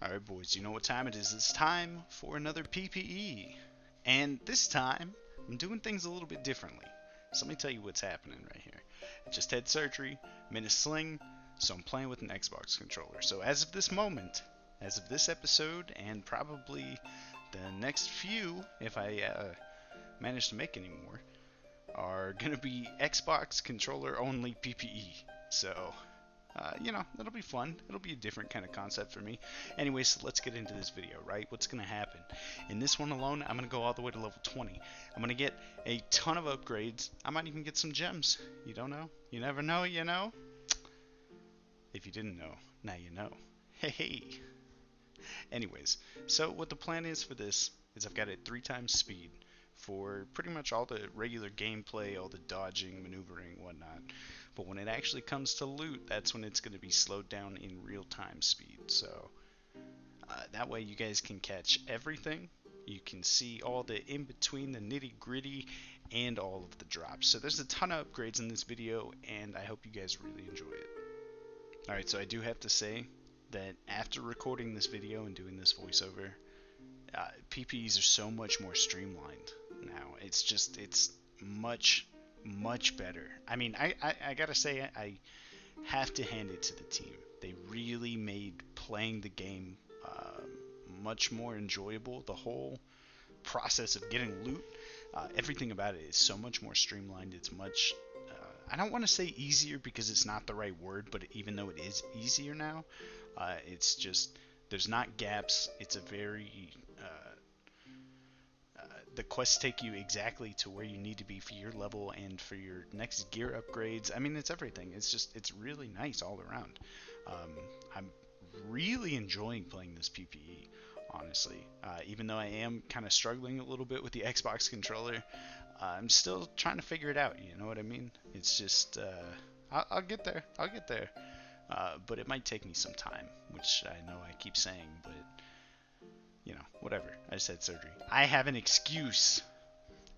Alright, boys, you know what time it is. It's time for another PPE. And this time, I'm doing things a little bit differently. So let me tell you what's happening right here. I just had surgery, I'm in a sling, so I'm playing with an Xbox controller. So as of this moment, as of this episode, and probably the next few, if I manage to make any more, are going to be Xbox controller only PPE. So that'll be fun. It'll be a different kind of concept for me. Anyways, so let's get into this video, right? What's going to happen? In this one alone, I'm going to go all the way to level 20. I'm going to get a ton of upgrades. I might even get some gems. You don't know? You never know, you know? If you didn't know, now you know. Hey, hey. Anyways, so what the plan is for this is I've got it 3 times speed for pretty much all the regular gameplay, all the dodging, maneuvering, whatnot. But when it actually comes to loot, that's when it's going to be slowed down in real time speed. So that way you guys can catch everything. You can see all the in between, the nitty gritty, and all of the drops. So there's a ton of upgrades in this video, and I hope you guys really enjoy it. Alright, so I do have to say that after recording this video and doing this voiceover, PPEs are so much more streamlined now. It's much better. I mean, I gotta say, I have to hand it to the team. They really made playing the game much more enjoyable. The whole process of getting loot, everything about it is so much more streamlined. It's much, I don't want to say easier because it's not the right word, but even though it is easier now, it's just, there's not gaps. It's a very the quests take you exactly to where you need to be for your level and for your next gear upgrades. I mean, it's everything. It's really nice all around. I'm really enjoying playing this PPE, honestly. Even though I am kind of struggling a little bit with the Xbox controller, I'm still trying to figure it out. You know what I mean? It's just, I'll get there. I'll get there. But it might take me some time, which I know I keep saying, but whatever. I just had surgery. I have an excuse.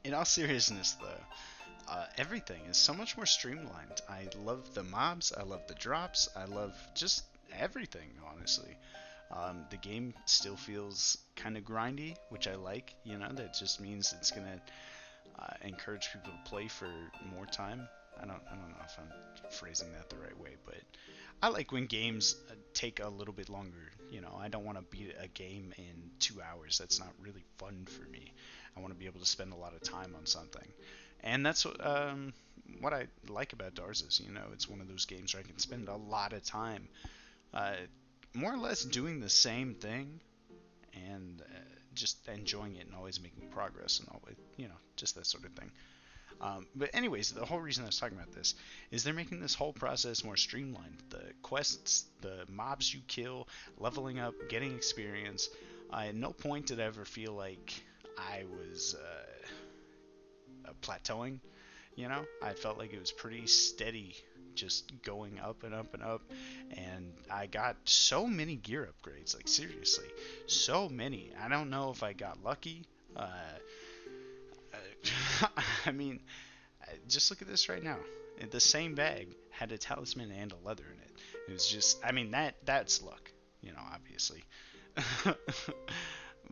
In all seriousness, though, everything is so much more streamlined. I love the mobs. I love the drops. I love just everything, honestly. The game still feels kind of grindy, which I like. That just means it's gonna encourage people to play for more time. I don't know if I'm phrasing that the right way, but I like when games take a little bit longer. I don't want to beat a game in 2 hours. That's not really fun for me. I want to be able to spend a lot of time on something, and that's what I like about Darza's. It's one of those games where I can spend a lot of time, uh, more or less doing the same thing, and just enjoying it and always making progress and always, just that sort of thing. But anyways, the whole reason I was talking about this is they're making this whole process more streamlined. The quests, the mobs you kill, leveling up, getting experience. At no point did I ever feel like I was plateauing. I felt like it was pretty steady, just going up and up and up. And I got so many gear upgrades, like seriously, so many. I don't know if I got lucky. I mean, just look at this right now. The same bag had a talisman and a leather in it. It was just, I mean, that's luck, obviously.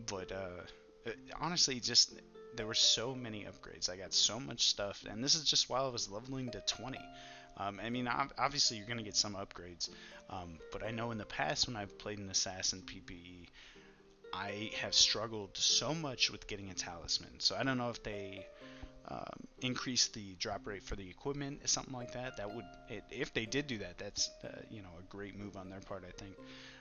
But honestly, just there were so many upgrades. I got so much stuff, and this is just while I was leveling to 20. I mean, obviously you're gonna get some upgrades, but I know in the past when I've played an assassin PPE, I have struggled so much with getting a talisman. So I don't know if they increase the drop rate for the equipment, something like that. If they did do that, that's a great move on their part, I think,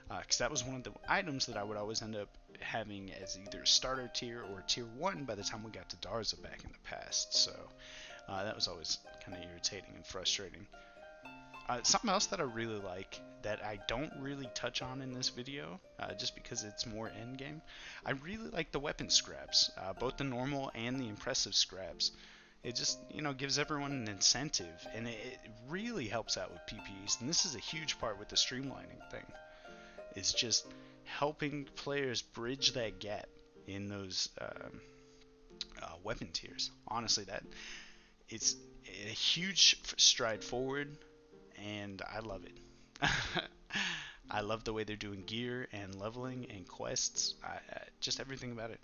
because that was one of the items that I would always end up having as either starter tier or tier 1 by the time we got to Darza back in the past. So that was always kind of irritating and frustrating. Something else that I really like that I don't really touch on in this video, just because it's more endgame, I really like the weapon scraps, both the normal and the impressive scraps. It just, gives everyone an incentive, and it really helps out with PPEs. And this is a huge part with the streamlining thing, is just helping players bridge that gap in those weapon tiers. Honestly, it's a huge stride forward, and I love it. I love the way they're doing gear and leveling and quests. Just everything about it.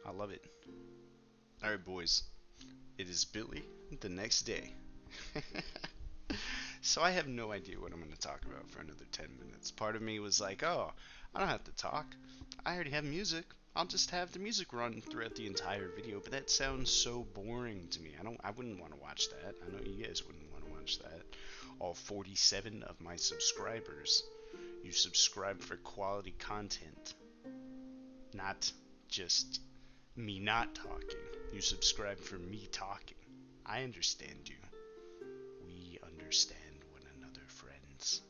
I love it. All right, boys. It is Billy the next day. So I have no idea what I'm going to talk about for another 10 minutes. Part of me was like, oh, I don't have to talk. I already have music. I'll just have the music run throughout the entire video, but that sounds so boring to me. I wouldn't want to watch that. I know you guys wouldn't want to watch that. All 47 of my subscribers. You subscribe for quality content, not just me not talking. You subscribe for me talking. I understand you. We understand one another, friends.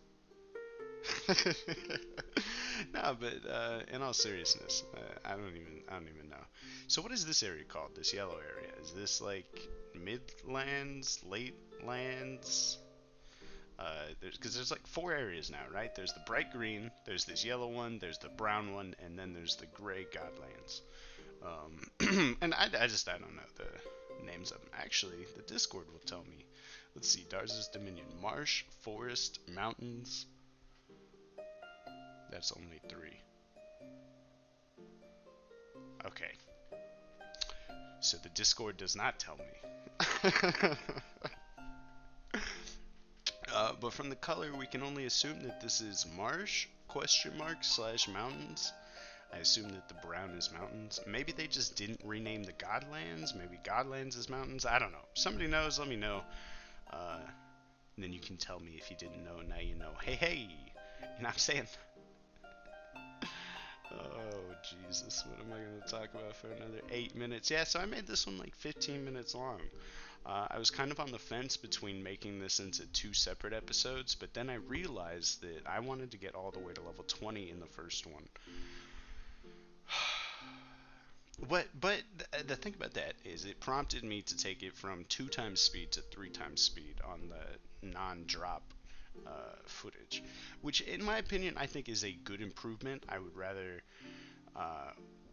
No, but in all seriousness, I don't even know. So what is this area called? This yellow area? Is this like Midlands, Late Lands? Because there's like 4 areas now, right? There's the bright green, there's this yellow one, there's the brown one, and then there's the gray Godlands. And I don't know the names of them. Actually, the Discord will tell me. Let's see, Darza's Dominion. Marsh, Forest, Mountains. That's only 3. Okay. So the Discord does not tell me. But from the color, we can only assume that this is marsh, / mountains. I assume that the brown is mountains. Maybe they just didn't rename the Godlands. Maybe Godlands is mountains. I don't know. Somebody knows, let me know. And then you can tell me if you didn't know. Now you know. Hey, hey! You know what I'm saying? Oh, Jesus. What am I going to talk about for another 8 minutes? Yeah, so I made this one like 15 minutes long. I was kind of on the fence between making this into 2 separate episodes, but then I realized that I wanted to get all the way to level 20 in the first one. But the thing about that is it prompted me to take it from 2 times speed to 3 times speed on the non-drop footage, which in my opinion I think is a good improvement. I would rather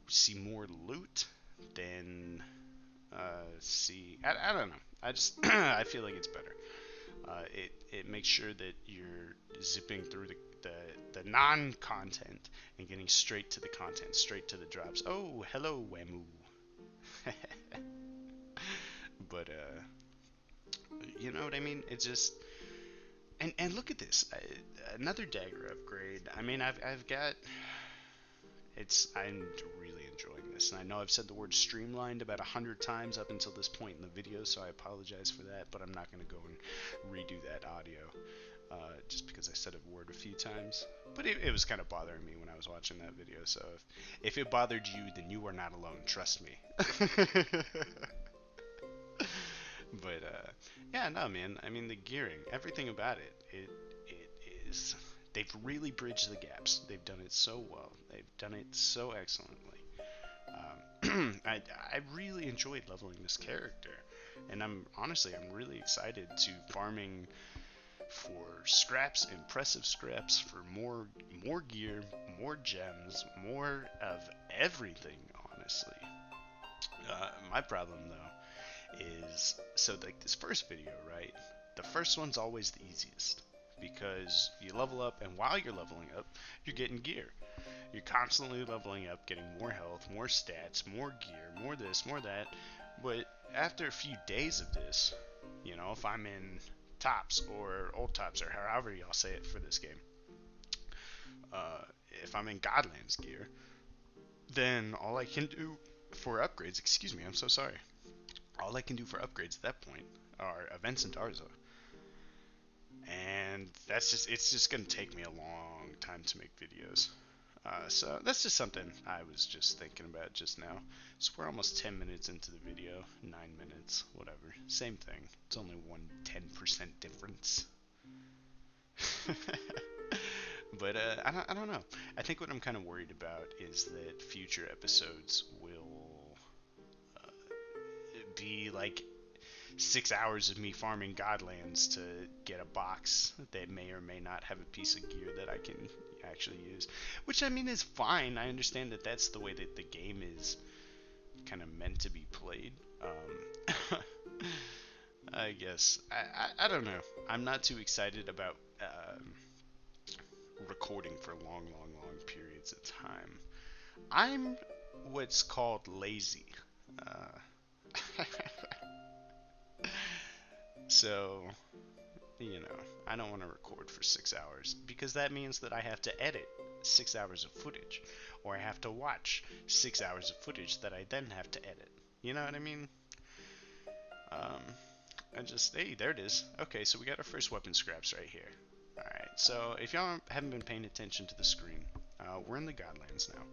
see more loot than I don't know. I just I feel like it's better. It makes sure that you're zipping through the non-content and getting straight to the content, straight to the drops. Oh, hello, Wemu. But you know what I mean? It's just and look at this, another dagger upgrade. I mean, I've got I'm really enjoying this, and I know I've said the word streamlined about 100 times up until this point in the video, so I apologize for that, but I'm not going to go and redo that audio, just because I said a word a few times. But it was kind of bothering me when I was watching that video, so if it bothered you, then you are not alone, trust me. But, yeah, no, man, I mean, the gearing, everything about it is... They've really bridged the gaps. They've done it so well. They've done it so excellently. I really enjoyed leveling this character, and I'm really excited to farming for scraps, impressive scraps, for more gear, more gems, more of everything. Honestly, my problem though is like this first video, right? The first one's always the easiest, because you level up, and while you're leveling up, you're getting gear. You're constantly leveling up, getting more health, more stats, more gear, more this, more that. But after a few days of this, you know, if I'm in tops or old tops or however y'all say it for this game, if I'm in Godlands gear, then all I can do for upgrades, excuse me, I'm so sorry. All I can do for upgrades at that point are events in Darza. And it's just going to take me a long time to make videos. So that's just something I was just thinking about just now. So we're almost 10 minutes into the video, 9 minutes, whatever. Same thing. It's only 10% difference. But I don't know. I think what I'm kind of worried about is that future episodes will be like 6 hours of me farming Godlands to get a box that may or may not have a piece of gear that I can actually use. Which, I mean, is fine. I understand that that's the way that the game is kind of meant to be played. I guess. I don't know. I'm not too excited about recording for long, long, long periods of time. I'm what's called lazy. Uh, so, I don't want to record for 6 hours because that means that I have to edit 6 hours of footage, or I have to watch 6 hours of footage that I then have to edit. You know what I mean? Hey, there it is. Okay, so we got our first weapon scraps right here. Alright, so if y'all haven't been paying attention to the screen, we're in the Godlands now.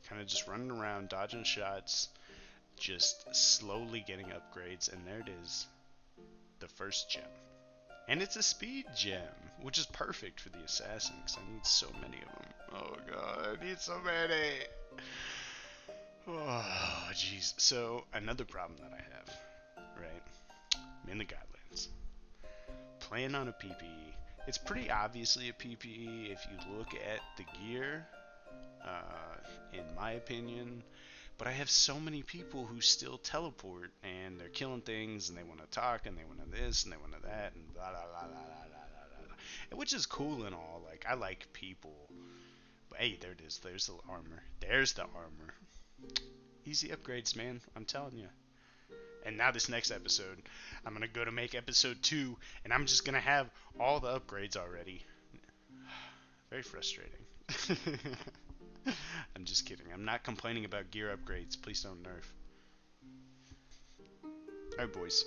Kind of just running around, dodging shots, just slowly getting upgrades, and there it is, the first gem. And it's a speed gem, which is perfect for the assassin, because I need so many of them. Oh god, I need so many! Oh, jeez. So, another problem that I have, right? I'm in the Godlands, playing on a PPE. It's pretty obviously a PPE if you look at the gear, in my opinion. But I have so many people who still teleport, and they're killing things, and they want to talk, and they want to this, and they want to that, and blah, blah, blah, blah, blah, blah, blah. Which is cool and all. Like, I like people. But hey, there it is. There's the armor. There's the armor. Easy upgrades, man. I'm telling you. And now this next episode, I'm going to go to make episode 2, and I'm just going to have all the upgrades already. Very frustrating. I'm just kidding. I'm not complaining about gear upgrades. Please don't nerf. Alright, boys.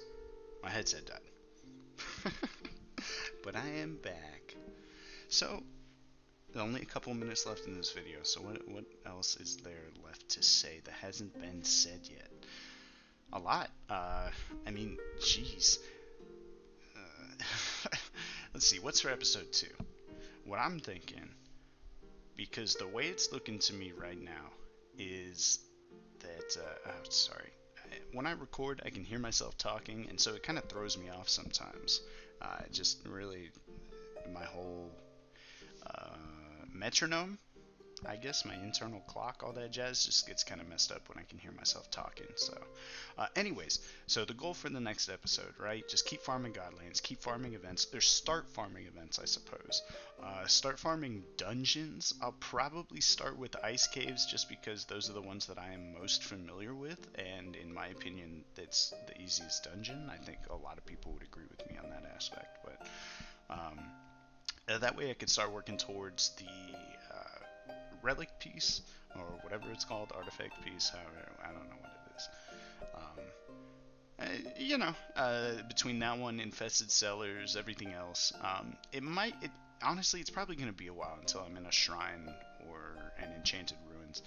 My headset died. But I am back. So, only a couple minutes left in this video, so what else is there left to say that hasn't been said yet? A lot. I mean, jeez. Let's see, what's for episode 2? What I'm thinking, because the way it's looking to me right now is that, sorry. When I record, I can hear myself talking, and so it kind of throws me off sometimes. Just really, my whole metronome, I guess, my internal clock, all that jazz, just gets kind of messed up when I can hear myself talking. So, anyways, so the goal for the next episode, right? Just keep farming Godlands, keep farming events, or start farming events, I suppose. Start farming dungeons. I'll probably start with ice caves, just because those are the ones that I am most familiar with, and in my opinion, that's the easiest dungeon. I think a lot of people would agree with me on that aspect, but that way I could start working towards the relic piece, or whatever it's called, artifact piece, however, I don't know what it is. Between that one, infested cellars, everything else, honestly, it's probably going to be a while until I'm in a shrine or an enchanted ruins,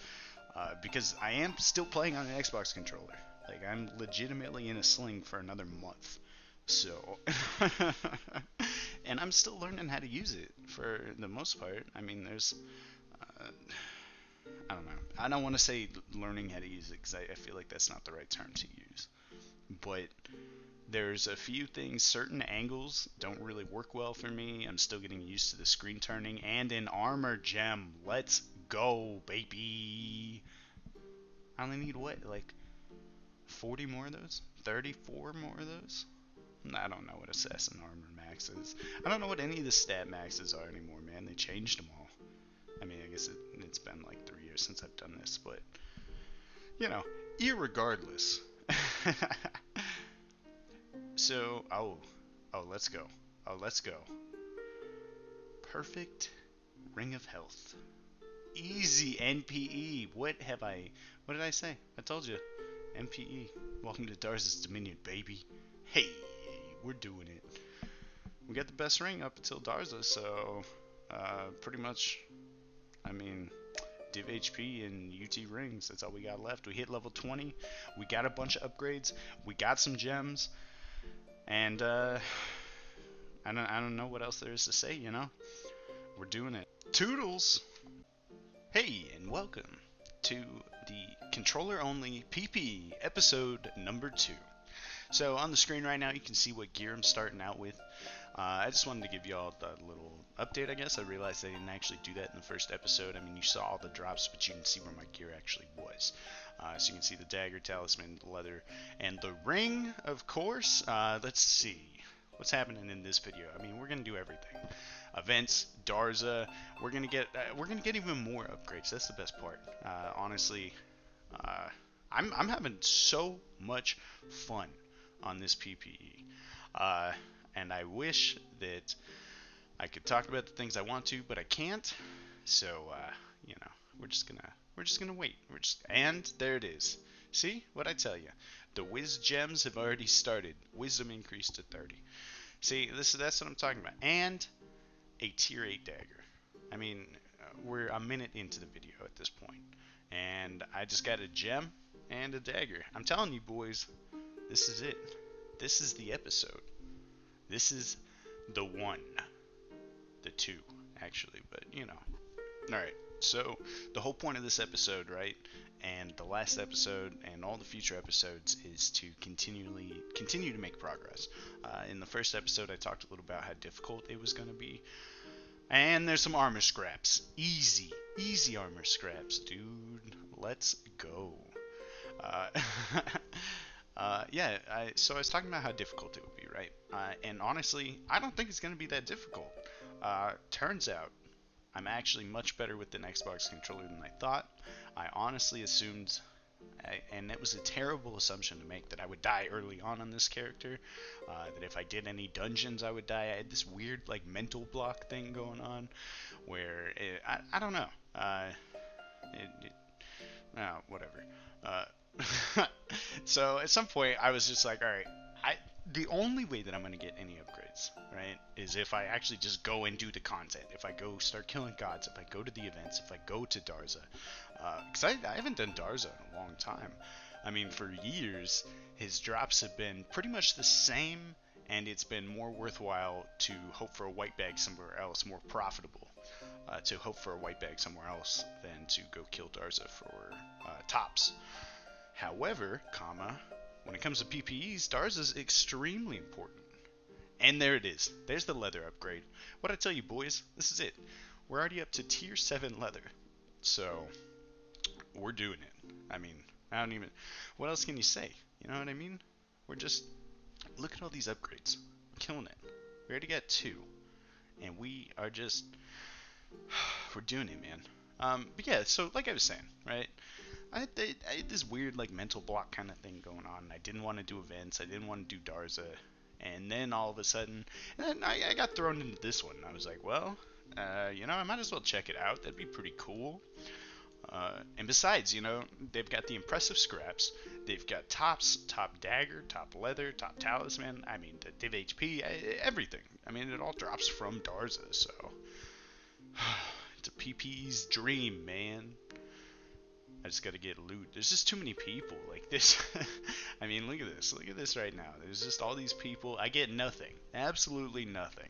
because I am still playing on an Xbox controller. Like, I'm legitimately in a sling for another month. So, and I'm still learning how to use it for the most part. I mean, there's, I don't know. I don't want to say learning how to use it, because I feel like that's not the right term to use. But there's a few things, certain angles don't really work well for me. I'm still getting used to the screen turning, and an armor gem. Let's go, baby. I only need what, like 40 more of those? 34 more of those? I don't know what assassin armor max is. I don't know what any of the stat maxes are anymore, man. They changed them all. I mean, I guess it's been like 3 years since I've done this, but, irregardless. So, let's go. Let's go. Perfect Ring of Health. Easy NPE. What did I say? I told you. NPE. Welcome to Darza's Dominion, baby. Hey, we're doing it. We got the best ring up until Darza, so pretty much, I mean, Div HP and UT rings, that's all we got left. We hit level 20, we got a bunch of upgrades, we got some gems, and I don't know what else there is to say, we're doing it. Toodles! Hey, and welcome to the controller only PPE episode number 2. So on the screen right now, you can see what gear I'm starting out with. I just wanted to give you all a little update, I guess. I realized I didn't actually do that in the first episode. I mean, you saw all the drops, but you can see where my gear actually was. So you can see the dagger, talisman, the leather, and the ring, of course. Let's see what's happening in this video. I mean, we're going to do everything. events, Darza. We're gonna get even more upgrades. That's the best part. Honestly, uh, I'm having so much fun on this PPE, uh, and I wish that I could talk about the things I want to, but I can't. So you know, we're just gonna wait. And there it is. See what I tell you? The Wiz gems have already started. Wisdom increased to 30. See, that's what I'm talking about. And a tier 8 dagger. I mean, we're a minute into the video at this point, and I just got a gem and a dagger. I'm telling you, boys, this is it. This is the episode. This is the one. The two, actually, but you know. Alright, so the whole point of this episode, right, and the last episode and all the future episodes is to continue to make progress. In the first episode, I talked a little about how difficult it was going to be. And there's some armor scraps. Easy armor scraps, dude. Let's go. Uh, so I was talking about how difficult it would be, right? And honestly, I don't think it's going to be that difficult. Turns out, I'm actually much better with an Xbox controller than I thought. I honestly assumed, and it was a terrible assumption to make, that I would die early on this character. That if I did any dungeons, I would die. I had this weird, like, mental block thing going on, where I don't know. Whatever. So at some point, I was just like, all right, the only way that I'm going to get any upgrades, right, is if I actually just go and do the content. If I go start killing gods, if I go to the events, if I go to Darza. Because I haven't done Darza in a long time. I mean, for years, his drops have been pretty much the same, and it's been more worthwhile to hope for a white bag somewhere else, more profitable to hope for a white bag somewhere else than to go kill Darza for tops. However, when it comes to PPEs, Darza is extremely important. And there it is. There's the leather upgrade. What I tell you, boys, this is it. We're already up to tier 7 leather. So, we're doing it. I mean, what else can you say? You know what I mean? We're just, look at all these upgrades. We're killing it. We already got 2. And we are just, we're doing it, man. But yeah, so like I was saying, right? I had this weird, like, mental block kind of thing going on. I didn't want to do events. I didn't want to do Darza. And then all of a sudden, I got thrown into this one. I was like, well, I might as well check it out. That'd be pretty cool. And besides, they've got the impressive scraps. They've got tops, top dagger, top leather, top talisman. I mean, the div HP, everything. I mean, it all drops from Darza, so. It's a PP's dream, man. I just gotta get loot. There's just too many people like this. I mean, look at this. Look at this right now. There's just all these people. I get nothing. Absolutely nothing.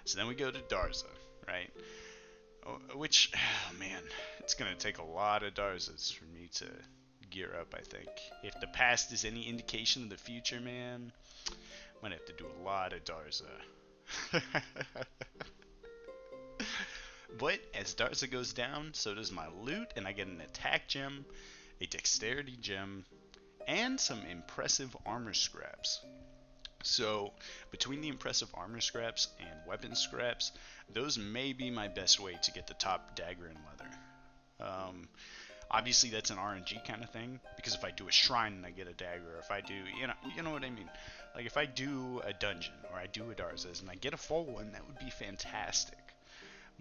So then we go to Darza, right? Which, man, it's gonna take a lot of Darzas for me to gear up, I think. If the past is any indication of the future, man, I'm gonna have to do a lot of Darza. But as Darza goes down, so does my loot, and I get an attack gem, a dexterity gem, and some impressive armor scraps. So, between the impressive armor scraps and weapon scraps, those may be my best way to get the top dagger and leather. Obviously, that's an RNG kind of thing, because if I do a shrine and I get a dagger, or if I do, you know what I mean. Like, if I do a dungeon, or I do a Darza's, and I get a full one, that would be fantastic.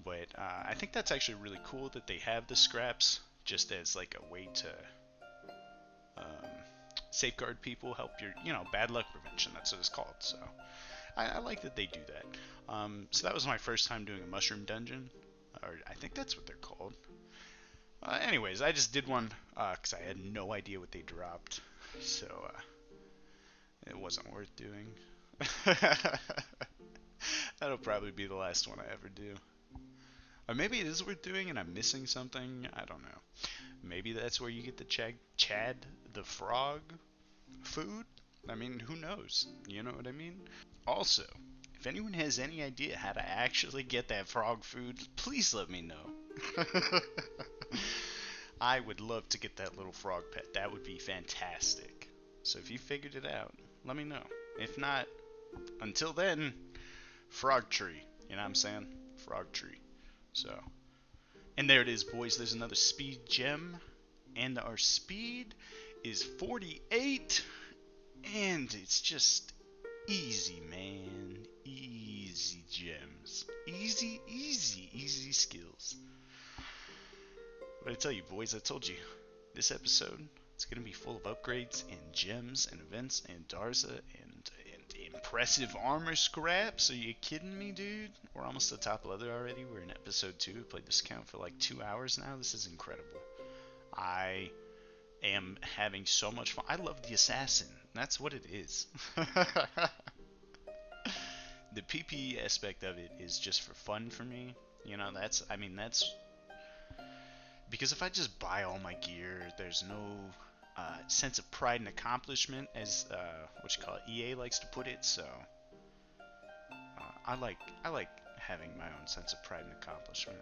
But I think that's actually really cool that they have the scraps just as like a way to safeguard people, help your, bad luck prevention. That's what it's called. So I like that they do that. So that was my first time doing a mushroom dungeon, or I think that's what they're called. Anyways, I just did one because I had no idea what they dropped, so it wasn't worth doing. That'll probably be the last one I ever do. Or maybe it is worth doing and I'm missing something. I don't know. Maybe that's where you get the Chad the Frog food? I mean, who knows? You know what I mean? Also, if anyone has any idea how to actually get that frog food, please let me know. I would love to get that little frog pet. That would be fantastic. So if you figured it out, let me know. If not, until then, frog tree. You know what I'm saying? frog tree. So, and there it is, boys. There's another speed gem, and our speed is 48, and it's just easy, man. Easy gems. Easy skills. But I tell you, boys, I told you, this episode, it's going to be full of upgrades and gems and events and Darza and impressive armor scraps. Are you kidding me, dude? We're almost to top leather already. We're in episode 2. We played this account for like 2 hours now. This is incredible. I am having so much fun. I love the assassin. That's what it is. The PPE aspect of it is just for fun for me. You know, that's because if I just buy all my gear, there's no sense of pride and accomplishment, as EA likes to put it. So I like having my own sense of pride and accomplishment.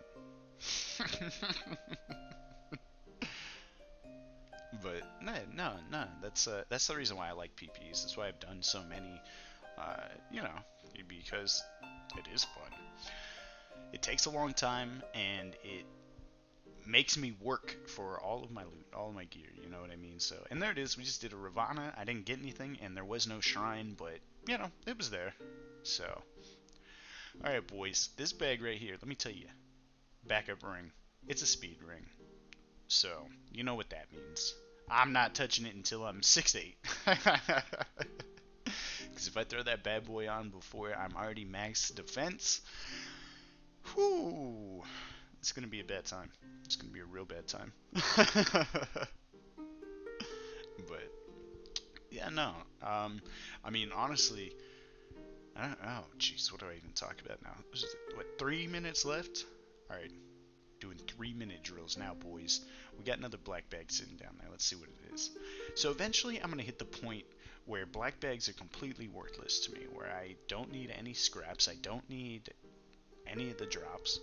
But no, that's the reason why I like PPs. That's why I've done so many. Because it is fun. It takes a long time, and it makes me work for all of my loot, all of my gear, you know what I mean? So, and there it is. We just did a Ravana. I didn't get anything, and there was no shrine, but it was there. So, all right, boys, this bag right here. Let me tell you, backup ring. It's a speed ring, so you know what that means. I'm not touching it until I'm 6'8". Because if I throw that bad boy on before I'm already max defense, whoo, it's going to be a bad time. It's going to be a real bad time. But, yeah, no. Honestly, I don't know. Jeez, what do I even talk about now? 3 minutes left? Alright, doing 3-minute drills now, boys. We got another black bag sitting down there. Let's see what it is. So eventually I'm going to hit the point where black bags are completely worthless to me, where I don't need any scraps, I don't need any of the drops,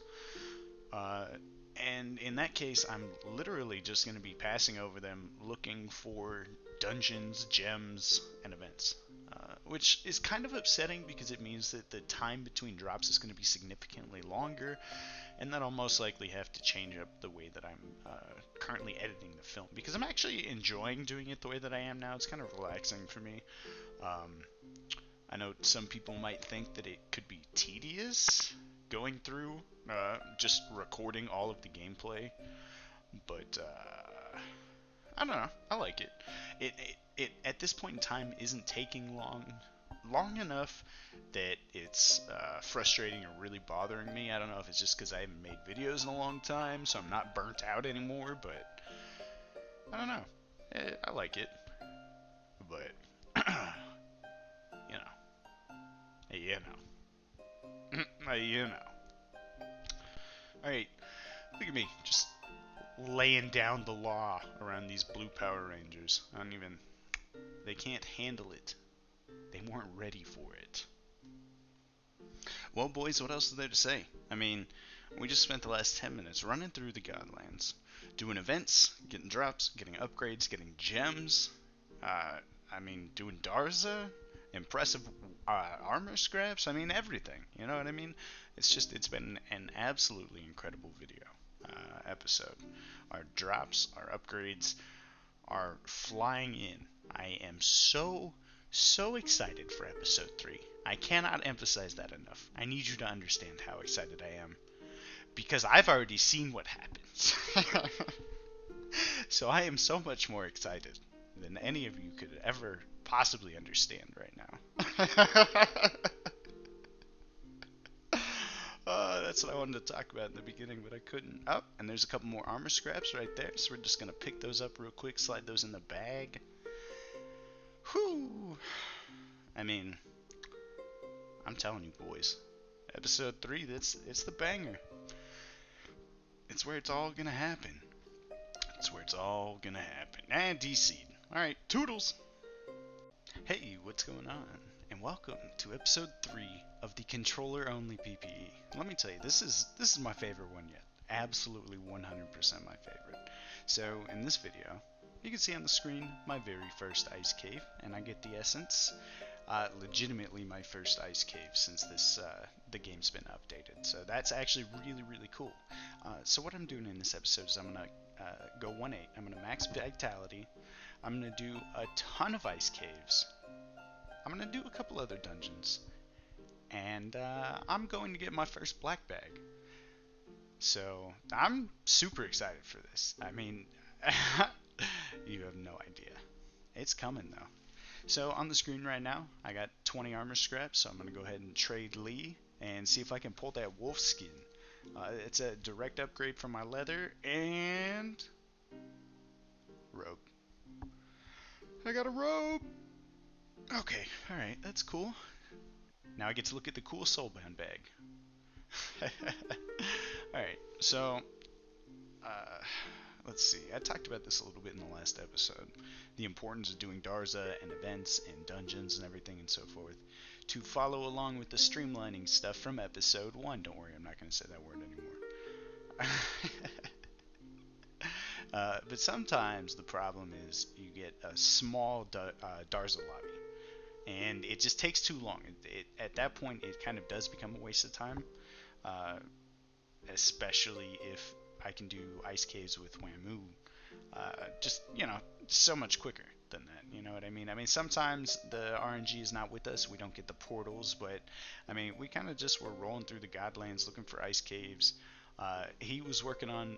and in that case I'm literally just going to be passing over them looking for dungeons, gems, and events, which is kind of upsetting because it means that the time between drops is going to be significantly longer, and then I'll most likely have to change up the way that I'm currently editing the film, because I'm actually enjoying doing it the way that I am now. It's kind of relaxing for me. I know some people might think that it could be tedious going through just recording all of the gameplay, but I don't know. I like it. It at this point in time isn't taking long enough that it's frustrating or really bothering me. I don't know if it's just because I haven't made videos in a long time, so I'm not burnt out anymore, but I don't know. I like it, but Alright, look at me, just laying down the law around these blue Power Rangers. They can't handle it. They weren't ready for it. Well, boys, what else is there to say? We just spent the last 10 minutes running through the Godlands, doing events, getting drops, getting upgrades, getting gems, doing Darza, impressive armor scraps, everything, you know what I mean? It's been an absolutely incredible video episode. Our drops, our upgrades are flying in. I am so excited for episode 3. I cannot emphasize that enough. I need you to understand how excited I am, because I've already seen what happens. So I am so much more excited than any of you could ever possibly understand right now. That's what I wanted to talk about in the beginning, but I couldn't. Oh, and there's a couple more armor scraps right there, so we're just going to pick those up real quick, slide those in the bag. Whew. I'm telling you, boys. Episode 3, it's the banger. It's where it's all going to happen. It's where it's all going to happen. And DC'd. Alright, toodles! Hey, what's going on? And welcome to episode 3 of the controller-only PPE. Let me tell you, this is my favorite one yet. Absolutely 100% my favorite. So, in this video, you can see on the screen my very first ice cave, and I get the essence. Legitimately my first ice cave since this the game's been updated. So that's actually really, really cool. So what I'm doing in this episode is I'm going to go 1-8. I'm going to max Vitality. I'm going to do a ton of ice caves. I'm going to do a couple other dungeons. And I'm going to get my first black bag. So I'm super excited for this. I mean, you have no idea. It's coming though. So on the screen right now, I got 20 armor scraps, so I'm going to go ahead and trade Lee and see if I can pull that wolf skin. It's a direct upgrade from my leather and robe. I got a robe! Okay, alright, that's cool. Now I get to look at the cool soulbound bag. Alright, so let's see. I talked about this a little bit in the last episode. The importance of doing Darza and events and dungeons and everything and so forth to follow along with the streamlining stuff from episode 1. Don't worry, I'm not going to say that word anymore. But sometimes the problem is you get a small Darza lobby, and it just takes too long. At that point, it kind of does become a waste of time, especially if I can do ice caves with Wamu. Just, so much quicker than that. You know what I mean? I mean, sometimes the RNG is not with us. We don't get the portals, but, I mean, we kind of just were rolling through the Godlands looking for ice caves. He was working on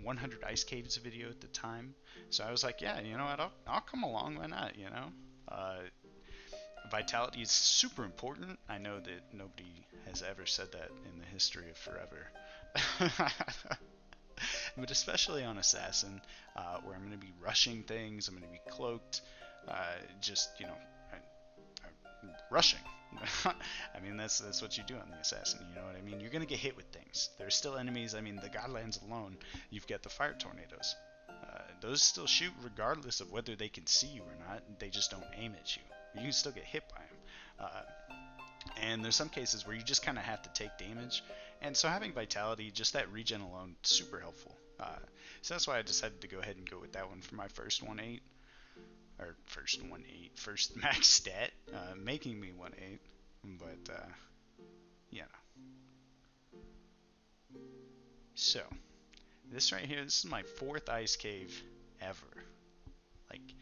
100 ice caves video at the time, so I was like, yeah, you know what, I'll come along, why not, Vitality is super important. I know that nobody has ever said that in the history of forever. But especially on Assassin, where I'm going to be rushing things, I'm going to be cloaked, rushing. I mean, that's what you do on the Assassin, you know what I mean? You're going to get hit with things. There's still enemies. I mean, the Godlands alone, you've got the fire tornadoes. Those still shoot regardless of whether they can see you or not. They just don't aim at you. You can still get hit by them. And there's some cases where you just kind of have to take damage. And so having Vitality, just that regen alone, super helpful. So that's why I decided to go ahead and go with that one for my first 1-8. Or first max stat, making me 1-8. But, So, this right here, this is my 4th ice cave ever. Like,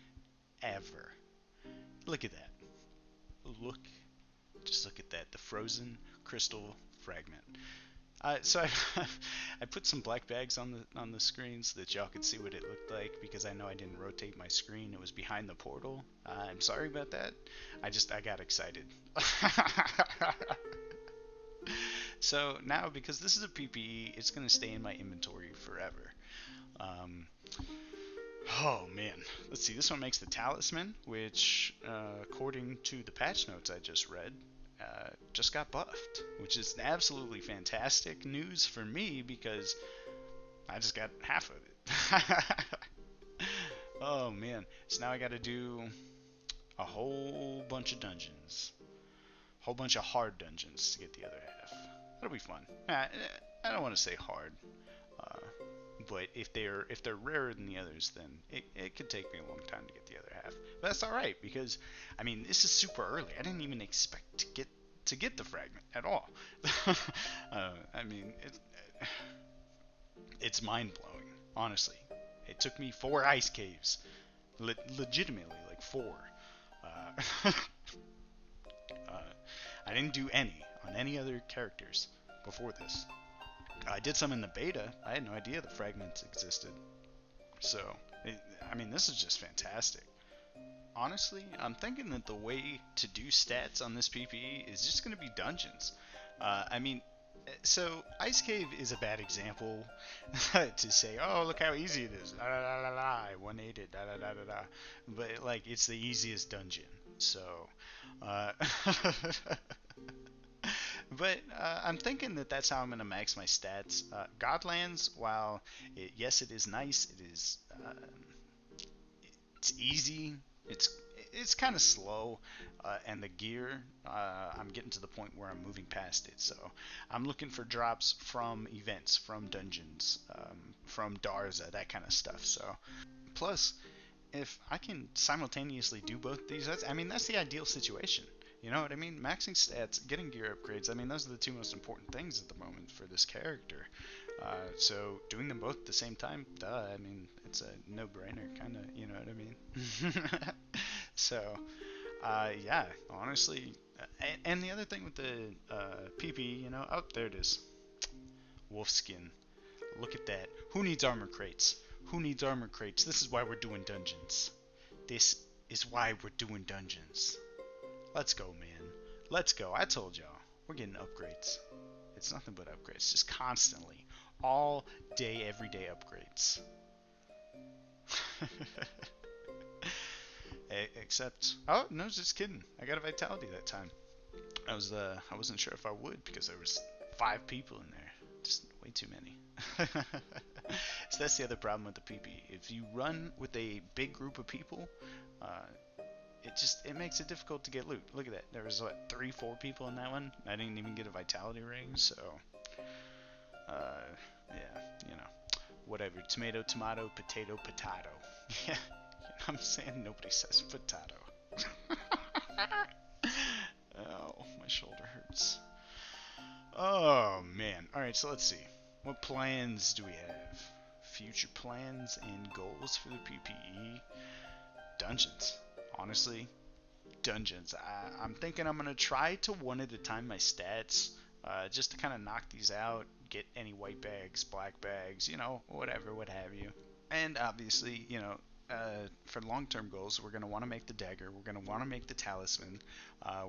ever. Look at that. Just look at that. The frozen crystal fragment. So I put some black bags on the screen so that y'all could see what it looked like, because I know I didn't rotate my screen. It was behind the portal. I'm sorry about that. I got excited. So now, because this is a PPE, it's going to stay in my inventory forever. Oh man, let's see, this one makes the talisman, which according to the patch notes I just read, just got buffed, which is absolutely fantastic news for me because I just got half of it. Oh man, so now I got to do a whole bunch of dungeons, a whole bunch of hard dungeons to get the other half. That'll be fun. I don't want to say hard, but if they're rarer than the others, then it could take me a long time to get the other half. But that's all right, because I mean, this is super early. I didn't even expect to get the fragment at all. I mean, it's mind blowing, honestly. It took me 4 ice caves, legitimately like 4. I didn't do any on any other characters before this. I did some in the beta. I had no idea the fragments existed. So, I mean, this is just fantastic. Honestly, I'm thinking that the way to do stats on this PPE is just going to be dungeons. I mean, so Ice Cave is a bad example to say, oh, look how easy it is. La la la la la, I 1-8'd, da da da da da. But, like, it's the easiest dungeon. So, but I'm thinking that that's how I'm going to max my stats. Godlands, while yes, it is nice, it's easy, it's kind of slow, and the gear, I'm getting to the point where I'm moving past it. So I'm looking for drops from events, from dungeons, from Darza, that kind of stuff. So plus, if I can simultaneously do both these, I mean, that's the ideal situation. You know what I mean? Maxing stats, getting gear upgrades, I mean, those are the two most important things at the moment for this character. So doing them both at the same time, duh, I mean, it's a no-brainer, kind of, you know what I mean? So, yeah, honestly, and the other thing with the PP, you know, oh, there it is. Wolfskin. Look at that. Who needs armor crates? Who needs armor crates? This is why we're doing dungeons. This is why we're doing dungeons. Let's go, man. Let's go. I told y'all. We're getting upgrades. It's nothing but upgrades. Just constantly. All day, every day upgrades. Except, oh, no, just kidding. I got a vitality that time. I wasn't sure if I would because there was 5 people in there. Just way too many. So that's the other problem with the PP. If you run with a big group of people, it makes it difficult to get loot. Look at that. There was what 3-4 people in that one. I didn't even get a vitality ring, so yeah, you know, whatever. Tomato, tomato, potato, potato. Yeah, you know what I'm saying? Nobody says potato. Oh, my shoulder hurts. Oh man. All right, so let's see. What plans do we have? Future plans and goals for the PPE? Dungeons. Honestly, dungeons. I'm thinking I'm gonna try to one at a time my stats, just to kind of knock these out, get any white bags, black bags, you know, whatever, what have you. And obviously, you know, for long-term goals, we're gonna want to make the dagger, we're gonna want to make the talisman,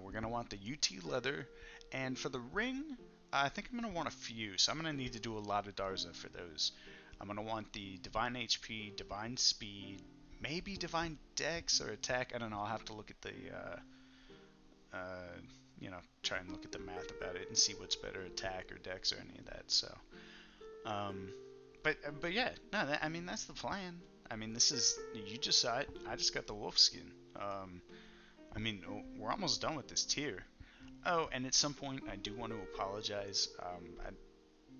we're gonna want the UT leather, and for the ring, I think I'm gonna want a few. So I'm gonna need to do a lot of Darza for those. I'm gonna want the divine HP, divine speed, maybe divine dex or attack. I don't know. I'll have to look at the, you know, try and look at the math about it and see what's better, attack or dex or any of that. So, but yeah, no, I mean that's the plan. I mean this is you just saw it. I just got the wolf skin. I mean we're almost done with this tier. Oh, and at some point I do want to apologize.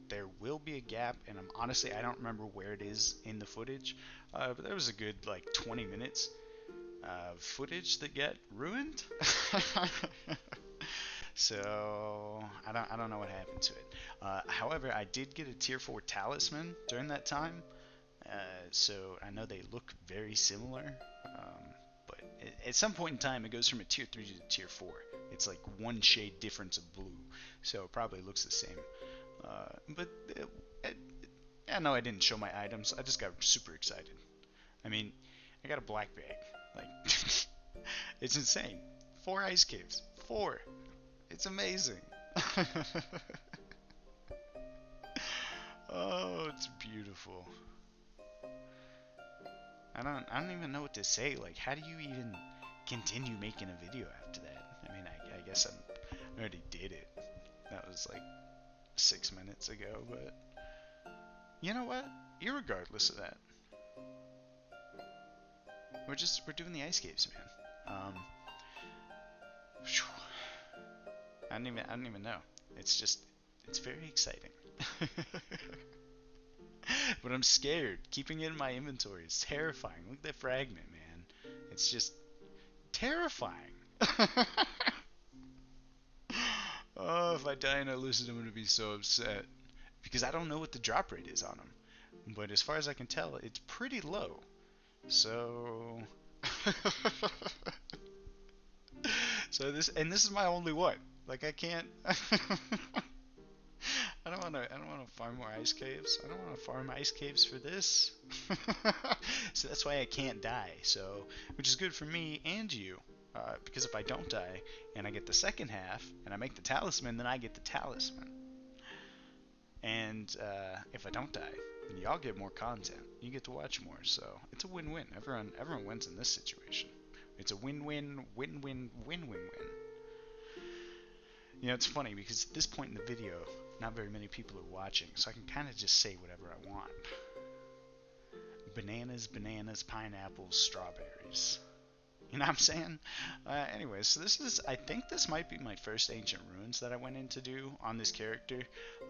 There will be a gap, and honestly I don't remember where it is in the footage, but there was a good like 20 minutes of footage that got ruined. So I don't know what happened to it. However, I did get a tier 4 talisman during that time, so I know they look very similar. But at some point in time, it goes from a tier 3 to tier 4. It's like one shade difference of blue, so it probably looks the same. But I know I didn't show my items. I just got super excited. I mean, I got a black bag. Like, it's insane. 4 ice caves. 4. It's amazing. Oh, it's beautiful. I don't even know what to say. Like, how do you even continue making a video after that? I mean, I guess I already did it. That was like 6 minutes ago, but you know what? Irregardless of that, we're doing the ice caves, man. I don't even know. It's very exciting. But I'm scared. Keeping it in my inventory is terrifying. Look at that fragment, man. It's just terrifying. Oh, if I die and I lose it, I'm gonna be so upset. Because I don't know what the drop rate is on them. But as far as I can tell, it's pretty low. So... So this is my only one. Like I can't I don't wanna farm more ice caves. I don't wanna farm ice caves for this. So that's why I can't die. So which is good for me and you. Because if I don't die and I get the second half and I make the talisman, then I get the talisman. And if I don't die, then y'all get more content. You get to watch more. So it's a win-win. Everyone wins in this situation. It's a win-win, win-win, win-win-win. You know, it's funny because at this point in the video, not very many people are watching, so I can kind of just say whatever I want. Bananas, bananas, pineapples, strawberries. You know what I'm saying? Anyways, so I think this might be my first Ancient Ruins that I went in to do on this character.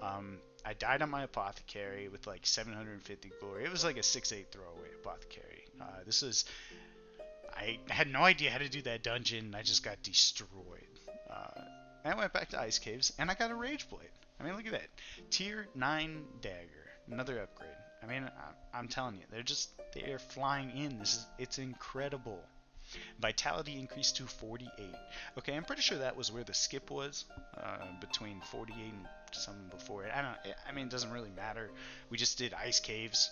I died on my Apothecary with like 750 glory. It was like a 6-8 throwaway Apothecary. I had no idea how to do that dungeon. I just got destroyed. And I went back to Ice Caves, and I got a Rage Blade. I mean, look at that. Tier 9 dagger. Another upgrade. I mean, I'm telling you, they're flying in. It's incredible. Vitality increased to 48. Okay, I'm pretty sure that was where the skip was, between 48 and something before it. I mean, it doesn't really matter. We just did Ice Caves,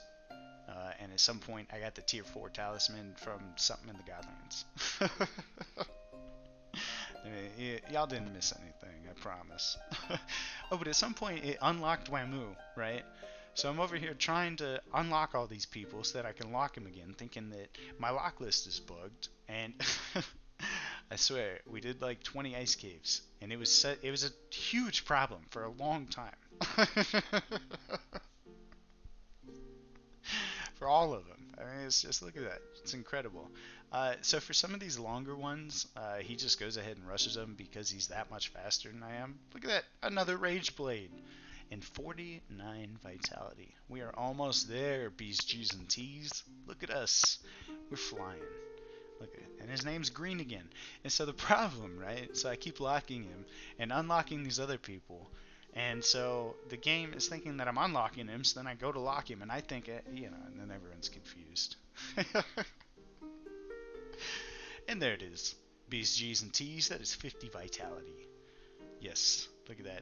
and at some point I got the tier 4 talisman from something in the Godlands. Y'all didn't miss anything, I promise. Oh, but at some point it unlocked Wamu, right? So I'm over here trying to unlock all these people so that I can lock him again, thinking that my lock list is bugged. And I swear, we did like 20 ice caves, and it was a huge problem for a long time. For all of them. I mean, it's just, look at that. It's incredible. So for some of these longer ones, he just goes ahead and rushes them because he's that much faster than I am. Look at that. Another Rage Blade. And 49 Vitality. We are almost there, B's, G's, and T's. Look at us. We're flying. Look at it. And his name's Green again. And so the problem, right? So I keep locking him and unlocking these other people. And so the game is thinking that I'm unlocking him, so then I go to lock him, and I think, and then everyone's confused. And there it is. B's, G's, and T's. That is 50 Vitality. Yes, look at that.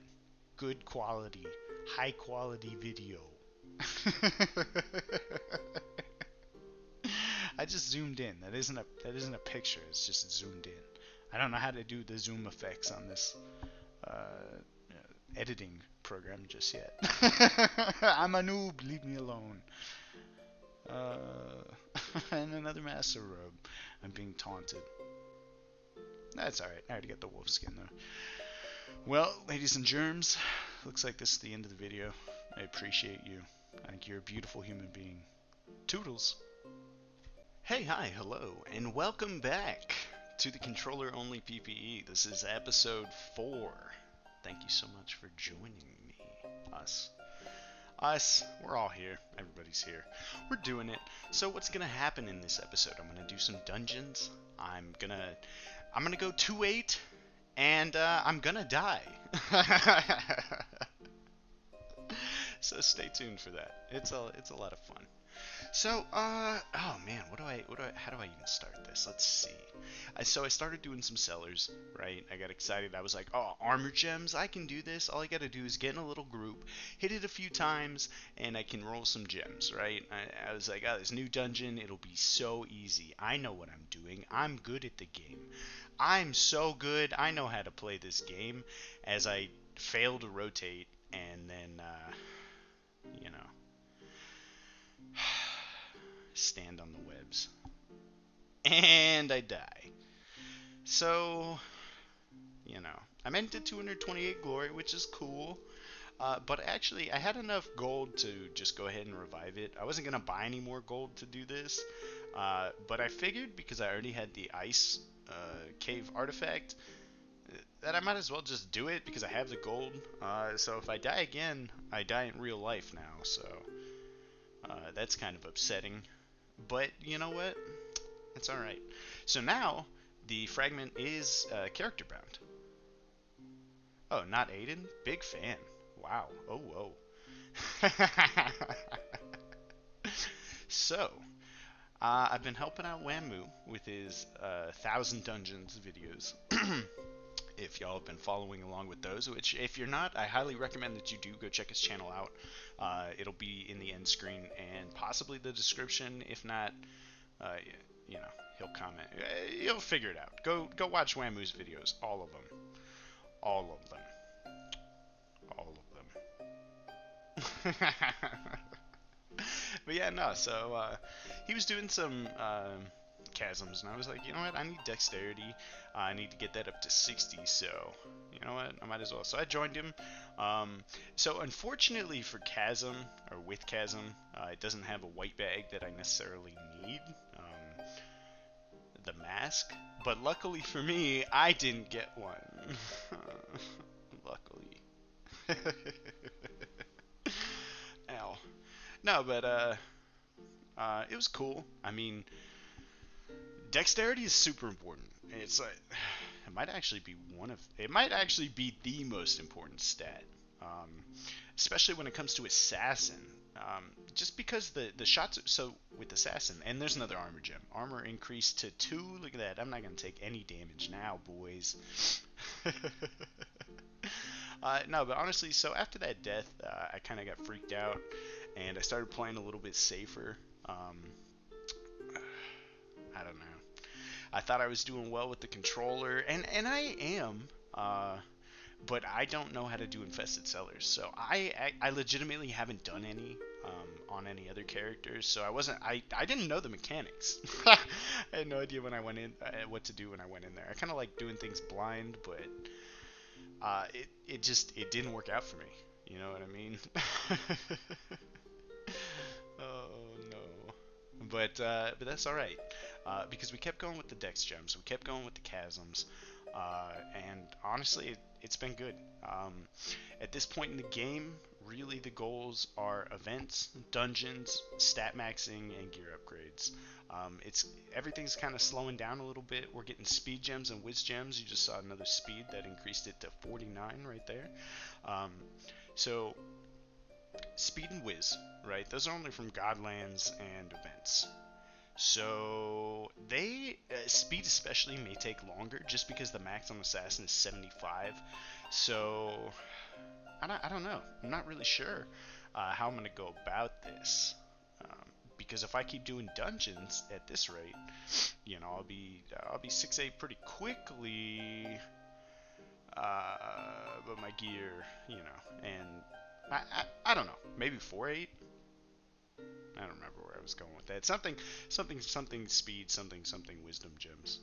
Good quality, high quality video. I just zoomed in. That isn't a picture. It's just zoomed in. I don't know how to do the zoom effects on this editing program just yet. I'm a noob. Leave me alone. And another Master Robe. I'm being taunted. That's alright. I already got the wolf skin though. Well, ladies and germs, looks like this is the end of the video. I appreciate you. I think you're a beautiful human being. Toodles. Hey, hi, hello, and welcome back to the Controller Only PPE. This is episode 4. Thank you so much for joining me. Us, we're all here. Everybody's here. We're doing it. So what's gonna happen in this episode? I'm gonna do some dungeons. I'm gonna go 2-8, and I'm gonna die. So stay tuned for that. It's a lot of fun. So, oh man, how do I even start this? Let's see. So I started doing some sellers, right? I got excited. I was like, oh, armor gems, I can do this. All I gotta do is get in a little group, hit it a few times, and I can roll some gems, right? I was like, oh, this new dungeon, it'll be so easy. I know what I'm doing. I'm good at the game. I'm so good. I know how to play this game. As I fail to rotate, and then, stand on the webs. And I die. So, I made it to 228 glory, which is cool. But actually, I had enough gold to just go ahead and revive it. I wasn't going to buy any more gold to do this. But I figured, because I already had the ice cave artifact, that I might as well just do it because I have the gold. So if I die again, I die in real life now. So that's kind of upsetting. But you know what? It's alright. So now, the fragment is character bound. Oh, not Aiden? Big fan. Wow. Oh, whoa. So, I've been helping out Wamu with his 1,000 Dungeons videos. If y'all have been following along with those, which if you're not, I highly recommend that you do go check his channel out. It'll be in the end screen and possibly the description. If not, he'll comment. You'll figure it out. Go watch Wamu's videos. All of them. All of them. All of them. But yeah, no, so he was doing some chasms, and I was like, you know what, I need dexterity. I need to get that up to 60, so you know what, I might as well. So I joined him. So unfortunately for Chasm, or with Chasm, it doesn't have a white bag that I necessarily need, the mask, but luckily for me, I didn't get one. Luckily. Ow. No, but it was cool. I mean, dexterity is super important. It's like, it might actually be it might actually be the most important stat, um, especially when it comes to assassin. Just because the shots, so with assassin, and there's another armor gem. Armor increased to 2. Look at that. I'm not gonna take any damage now, boys. No, but honestly, so after that death, I kind of got freaked out, and I started playing a little bit safer. I don't know. I thought I was doing well with the controller, and I am, but I don't know how to do infested cellars. So I legitimately haven't done any on any other characters. So I didn't know the mechanics. I had no idea when I went in what to do when I went in there. I kind of like doing things blind, but it didn't work out for me. You know what I mean? Oh no. But that's all right, because we kept going with the Dex gems, we kept going with the chasms, and honestly, it's been good. At this point in the game, really the goals are events, dungeons, stat maxing, and gear upgrades. It's Everything's kind of slowing down a little bit. We're getting speed gems and whiz gems. You just saw another speed that increased it to 49 right there. So speed and whiz, right? Those are only from Godlands and events. So speed especially may take longer just because the max on assassin is 75. So I don't know. I'm not really sure how I'm gonna go about this. Because if I keep doing dungeons at this rate, I'll be 6'8" pretty quickly. But my gear, and I don't know, maybe 4'8". I don't remember where I was going with that. Something speed, something wisdom gems.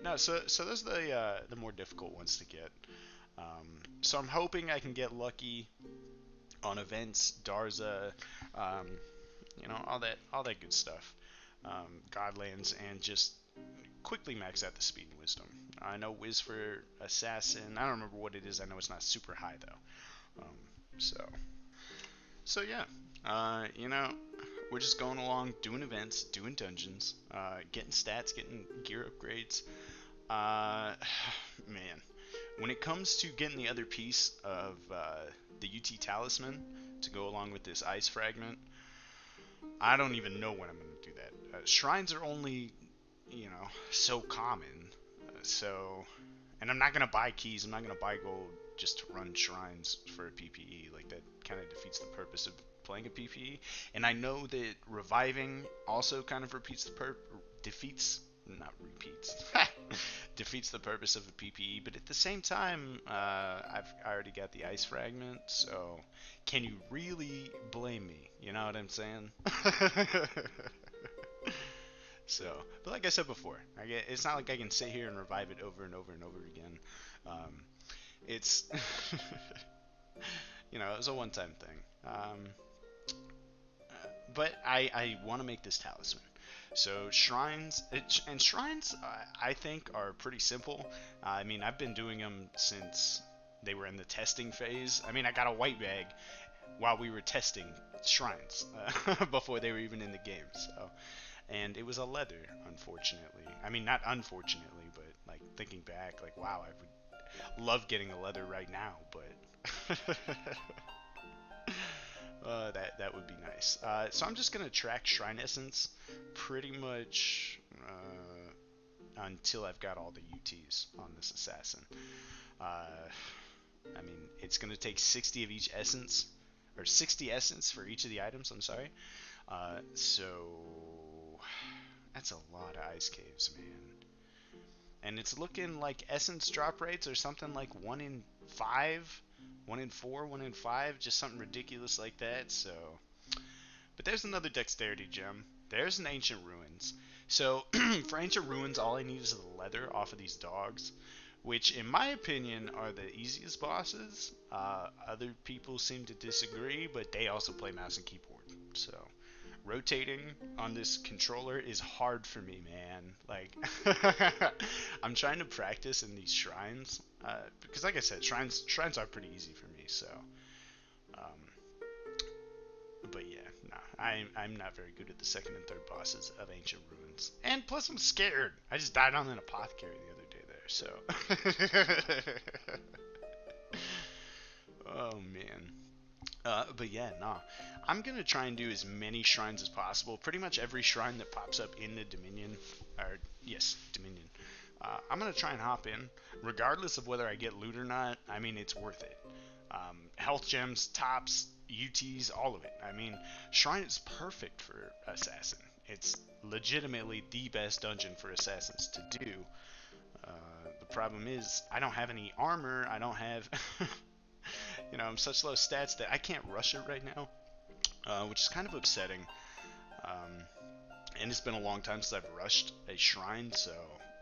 No, so those are the more difficult ones to get. So I'm hoping I can get lucky on events, Darza, all that good stuff. Godlands, and just quickly max out the speed and wisdom. I know Wiz for assassin. I don't remember what it is. I know it's not super high though. So yeah, we're just going along, doing events, doing dungeons, getting stats, getting gear upgrades. Man, when it comes to getting the other piece of the UT Talisman to go along with this ice fragment, I don't even know when I'm going to do that. Shrines are only, so common. And I'm not going to buy keys. I'm not going to buy gold just to run shrines for a PPE. Like, that kind of defeats the purpose of playing a PPE. And I know that reviving also kind of defeats the purpose of a PPE. But at the same time, I already got the ice fragment, so can you really blame me? You know what I'm saying? So, but like I said before, it's not like I can sit here and revive it over and over and over again. It's, it was a one-time thing. But I want to make this talisman. So shrines, I think, are pretty simple. I mean, I've been doing them since they were in the testing phase. I mean, I got a white bag while we were testing shrines before they were even in the game. So, and it was a leather, unfortunately. I mean, not unfortunately, but like thinking back, like wow, I would love getting a leather right now, but that would be nice. So I'm just gonna track Shrine Essence pretty much until I've got all the UTs on this assassin. I mean, it's gonna take 60 of each essence, or 60 essence for each of the items. I'm sorry. So that's a lot of ice caves, man. And it's looking like essence drop rates are something like 1 in 5. 1 in 4, 1 in 5, just something ridiculous like that. So, but there's another dexterity gem. There's an ancient ruins. So for ancient ruins, all I need is the leather off of these dogs, which in my opinion are the easiest bosses. Other people seem to disagree, but they also play mouse and keyboard. So rotating on this controller is hard for me, man. Like, I'm trying to practice in these shrines, because like I said, shrines are pretty easy for me, so, but yeah, nah, I'm not very good at the second and third bosses of Ancient Ruins. And plus I'm scared. I just died on an apothecary the other day there, so. Oh man. But yeah, nah. I'm gonna try and do as many shrines as possible. Pretty much every shrine that pops up in the Dominion, or yes, Dominion. I'm gonna try and hop in, regardless of whether I get loot or not. I mean, it's worth it. Health gems, tops, UTs, all of it. I mean, Shrine is perfect for Assassin. It's legitimately the best dungeon for Assassins to do. The problem is, I don't have any armor. I don't have, I'm such low stats that I can't rush it right now, which is kind of upsetting. And it's been a long time since I've rushed a shrine, so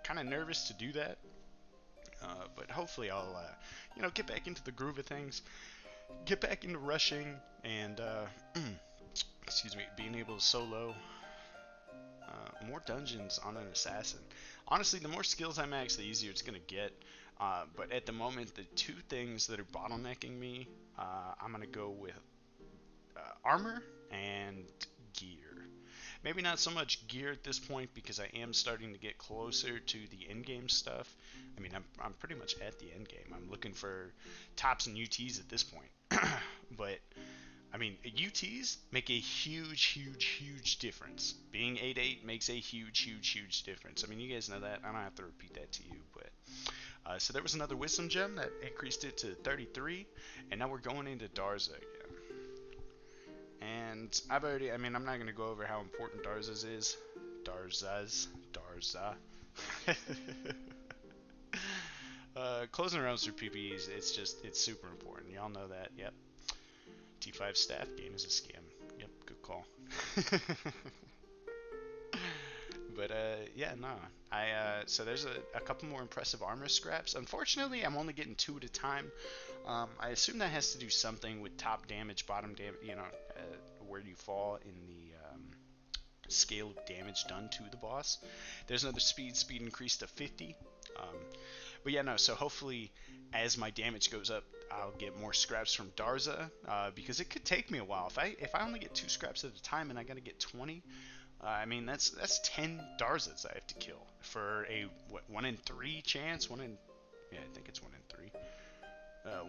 kind of nervous to do that. But hopefully I'll, get back into the groove of things, get back into rushing, and, excuse me, being able to solo more dungeons on an assassin. Honestly, the more skills I max, the easier it's going to get. But at the moment, the two things that are bottlenecking me, I'm going to go with armor and gear. Maybe not so much gear at this point because I am starting to get closer to the end game stuff. I mean, I'm pretty much at the end game. I'm looking for tops and UTs at this point. But I mean, UTs make a huge difference. Being 8-8 makes a huge difference. I mean, you guys know that. I don't have to repeat that to you, but so there was another Wisdom Gem that increased it to 33, and now we're going into Darza again. And I'm not going to go over how important Darza's is. Darza. Closing rounds through PPEs, it's super important. Y'all know that, yep. T5 staff game is a scam. Yep, good call. But yeah, no. So there's a couple more impressive armor scraps. Unfortunately, I'm only getting 2 at a time. I assume that has to do something with top damage, bottom damage, where you fall in the scale of damage done to the boss. There's another speed increase to 50. But yeah, no, so hopefully as my damage goes up, I'll get more scraps from Darza, because it could take me a while. If I only get 2 scraps at a time and I gotta get 20, I mean that's 10 Darzas I have to kill for a 1 in 3 chance. I think it's 1 in 3.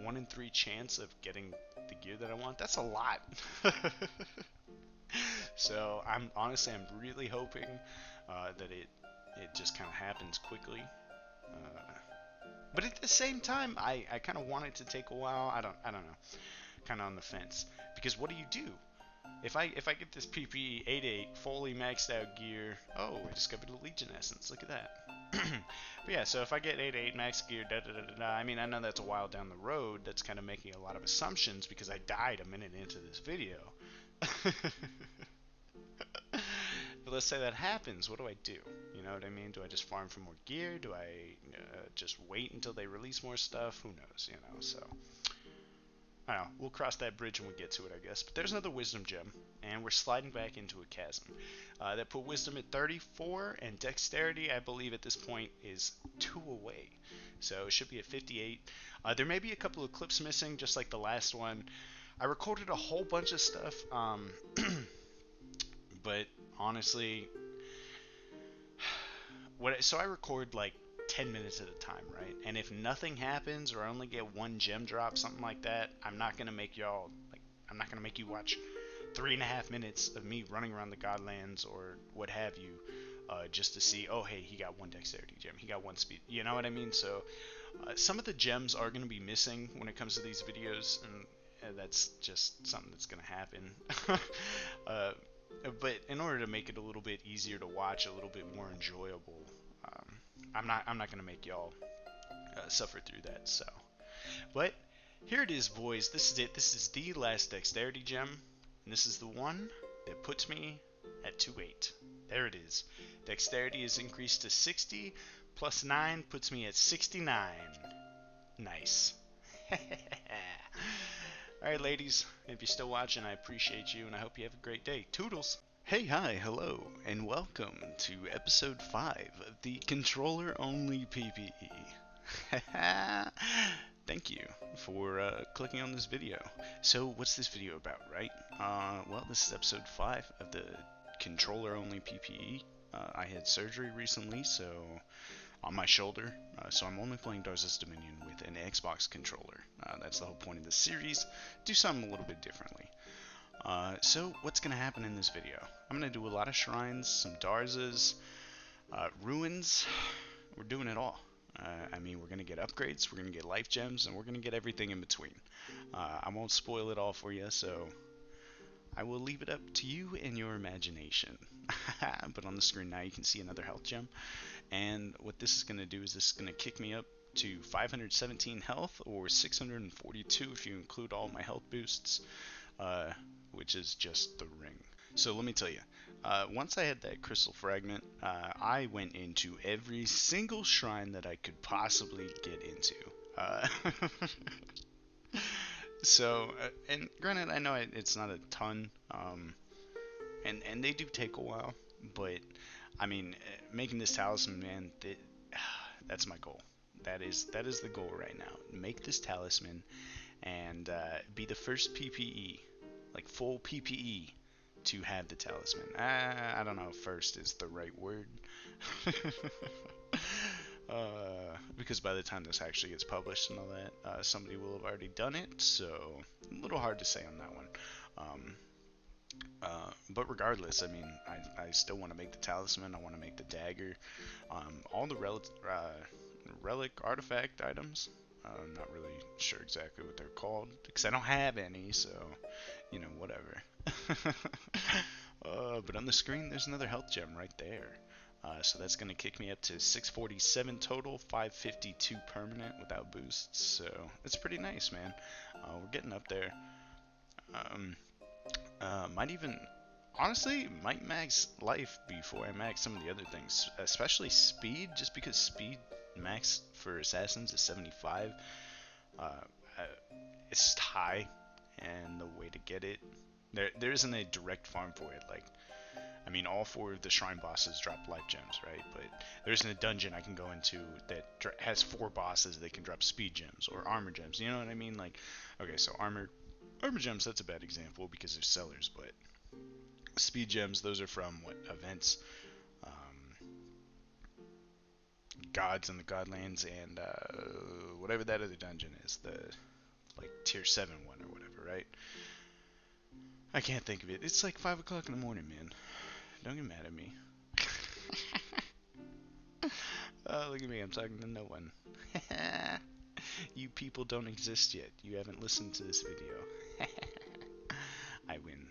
1 in 3 chance of getting the gear that I want. That's a lot. So I'm really hoping that it just kind of happens quickly. But at the same time, I kind of want it to take a while. I don't know. Kind of on the fence. Because what do? If I get this PPE 8-8 fully maxed out gear, oh, I discovered a Legion Essence. Look at that. But yeah, so if I get 8-8 max gear, I mean, I know that's a while down the road. That's kind of making a lot of assumptions because I died a minute into this video. But let's say that happens, what do I do? You know what I mean? Do I just farm for more gear? Do I just wait until they release more stuff? Who knows, so... I don't know, we'll cross that bridge when we get to it, I guess. But there's another Wisdom Gem, and we're sliding back into a chasm. That put Wisdom at 34, and Dexterity, I believe at this point, is 2 away. So it should be at 58. There may be a couple of clips missing, just like the last one. I recorded a whole bunch of stuff, but honestly, so I record like 10 minutes at a time, right? And if nothing happens or I only get 1 gem drop, something like that, I'm not gonna make you watch 3.5 minutes of me running around the Godlands or what have you, just to see, oh hey, he got 1 dexterity gem, he got 1 speed, you know what I mean? So some of the gems are gonna be missing when it comes to these videos, and that's just something that's gonna happen. But in order to make it a little bit easier to watch, a little bit more enjoyable, I'm not gonna make y'all suffer through that. So, but here it is, boys. This is it. This is the last dexterity gem, and this is the one that puts me at 2-8. There it is. Dexterity is increased to 60, plus 9 puts me at 69. Nice. Alright, ladies, if you're still watching, I appreciate you, and I hope you have a great day. Toodles! Hey, hi, hello, and welcome to episode 5 of the controller-only PPE. thank you for clicking on this video. So, what's this video about, right? Well, this is episode 5 of the controller-only PPE. I had surgery recently, so on my shoulder, so I'm only playing Darza's Dominion with an Xbox controller. That's the whole point of this series. Do something a little bit differently. So, what's going to happen in this video? I'm going to do a lot of shrines, some Darzas, ruins. We're doing it all. I mean, we're going to get upgrades, we're going to get life gems, and we're going to get everything in between. I won't spoil it all for you, so I will leave it up to you and your imagination. But on the screen now you can see another health gem. And what this is going to do is this is going to kick me up to 517 health, or 642 if you include all my health boosts, which is just the ring. So let me tell you, once I had that crystal fragment, I went into every single shrine that I could possibly get into. So, and granted, I know it's not a ton, and they do take a while, but I mean, making this talisman, man, that's my goal. That is the goal right now. Make this talisman and be the first PPE, like full PPE, to have the talisman. I don't know if first is the right word. Because by the time this actually gets published and all that, somebody will have already done it, so a little hard to say on that one. But regardless, I mean, I still want to make the talisman, I want to make the dagger, all the relic artifact items. I'm not really sure exactly what they're called, because I don't have any, so, you know, whatever. But on the screen, there's another health gem right there. So that's going to kick me up to 647 total, 552 permanent without boosts, so it's pretty nice, man. We're getting up there. Might max life before I max some of the other things, especially speed, just because speed max for assassins is 75. It's just high, and the way to get it, there isn't a direct farm for it. Like, I mean, all 4 of the shrine bosses drop life gems, right? But there isn't a dungeon I can go into that has 4 bosses that can drop speed gems or armor gems. You know what I mean? Like, okay, so armor gems, that's a bad example because they're sellers, but speed gems, those are from what events, gods in the Godlands, and whatever that other dungeon is, the like tier 7 one or whatever, right? I can't think of it. It's like 5 o'clock in the morning, man. Don't get mad at me. Oh, look at me, I'm talking to no one. You people don't exist yet. You haven't listened to this video. I win.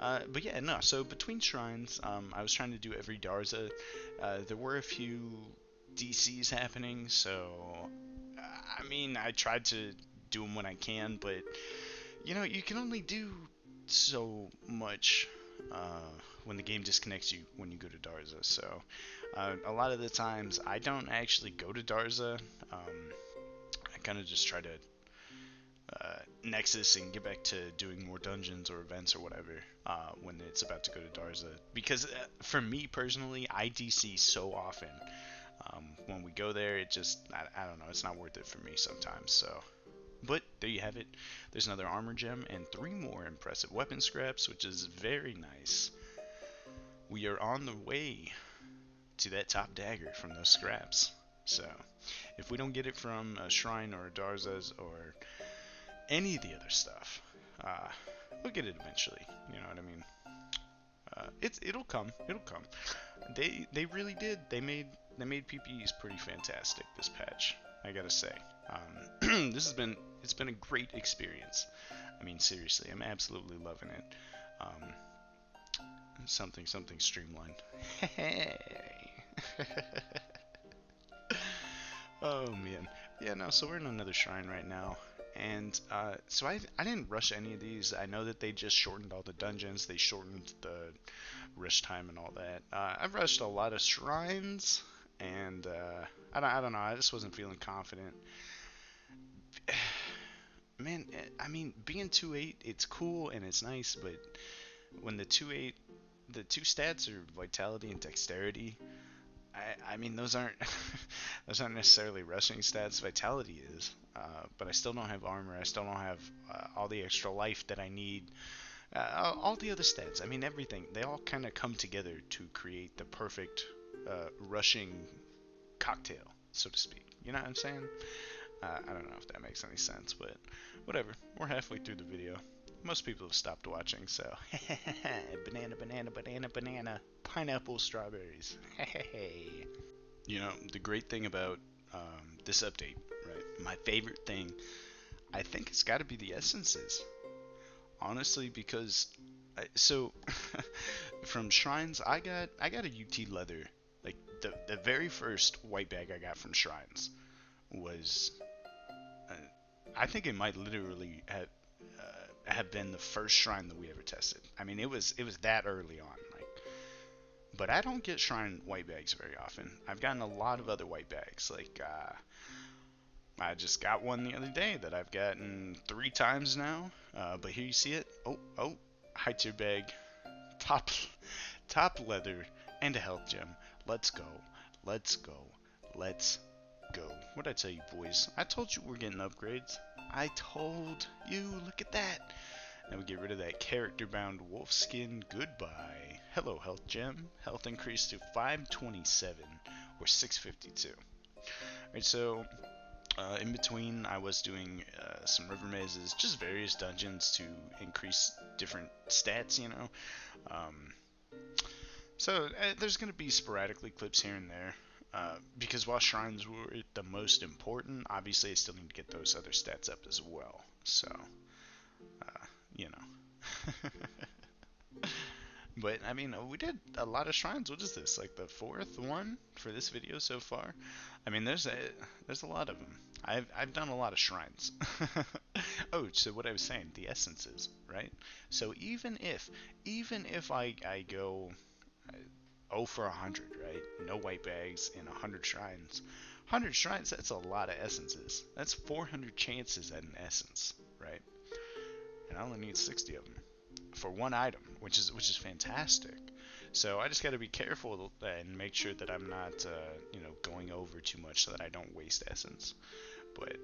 But yeah, no, so between shrines, I was trying to do every Darza. There were a few DCs happening, so, I mean, I tried to do them when I can, but, you know, you can only do so much when the game disconnects you when you go to Darza, so a lot of the times I don't actually go to Darza. I kind of just try to Nexus and get back to doing more dungeons or events or whatever when it's about to go to Darza, because for me personally, I DC so often. When we go there, it just, I don't know, it's not worth it for me sometimes, so. But there you have it. There's another armor gem and 3 more impressive weapon scraps, which is very nice. We are on the way to that top dagger from those scraps. So, if we don't get it from a shrine or a Darza's or any of the other stuff, we'll get it eventually. You know what I mean? It'll come. It'll come. They really did. They made PPEs pretty fantastic this patch, I gotta say. It's been a great experience. I mean, seriously, I'm absolutely loving it. Something streamlined. Hey. Oh man, yeah. No, so we're in another shrine right now, and so I didn't rush any of these. I know that they just shortened all the dungeons. They shortened the rush time and all that. I've rushed a lot of shrines, and I don't know. I just wasn't feeling confident. Man, I mean, being 2-8, it's cool and it's nice, but when the 2-8, the 2 stats are vitality and dexterity, I mean, those aren't those aren't necessarily rushing stats. Vitality is, but I still don't have armor. I still don't have all the extra life that I need. All the other stats. I mean, everything. They all kind of come together to create the perfect rushing cocktail, so to speak. You know what I'm saying? I don't know if that makes any sense, but whatever. We're halfway through the video. Most people have stopped watching, so banana, banana, banana, banana, pineapple, strawberries. Hey. You know, the great thing about this update, right? My favorite thing, I think it's got to be the essences. Honestly, because so from shrines, I got a UT leather. Like the very first white bag I got from shrines was, uh, I think it might literally have been the first shrine that we ever tested. I mean, it was that early on. Like, but I don't get shrine white bags very often. I've gotten a lot of other white bags. Like I just got one the other day that I've gotten 3 times now. But here you see it. Oh, high tier bag, top top leather, and a health gem. Let's go. Let's go. Let's go. What'd I tell you, boys? I told you we're getting upgrades. I told you. Look at that. Now we get rid of that character-bound wolf skin. Goodbye. Hello, health gem. Health increased to 527 or 652. Alright, so in between, I was doing some river mazes, just various dungeons to increase different stats, you know. So there's going to be sporadically clips here and there. Because while shrines were the most important, obviously I still need to get those other stats up as well. So, you know. But I mean, we did a lot of shrines. What is this? Like the fourth one for this video so far? I mean, there's a lot of them. I've done a lot of shrines. Oh, so what I was saying, the essences, right? So even if I go 0 for 100, right? No white bags in 100 shrines. 100 shrines, that's a lot of essences. That's 400 chances at an essence, right? And I only need 60 of them for one item, which is fantastic. So I just got to be careful and make sure that I'm not, going over too much so that I don't waste essence. But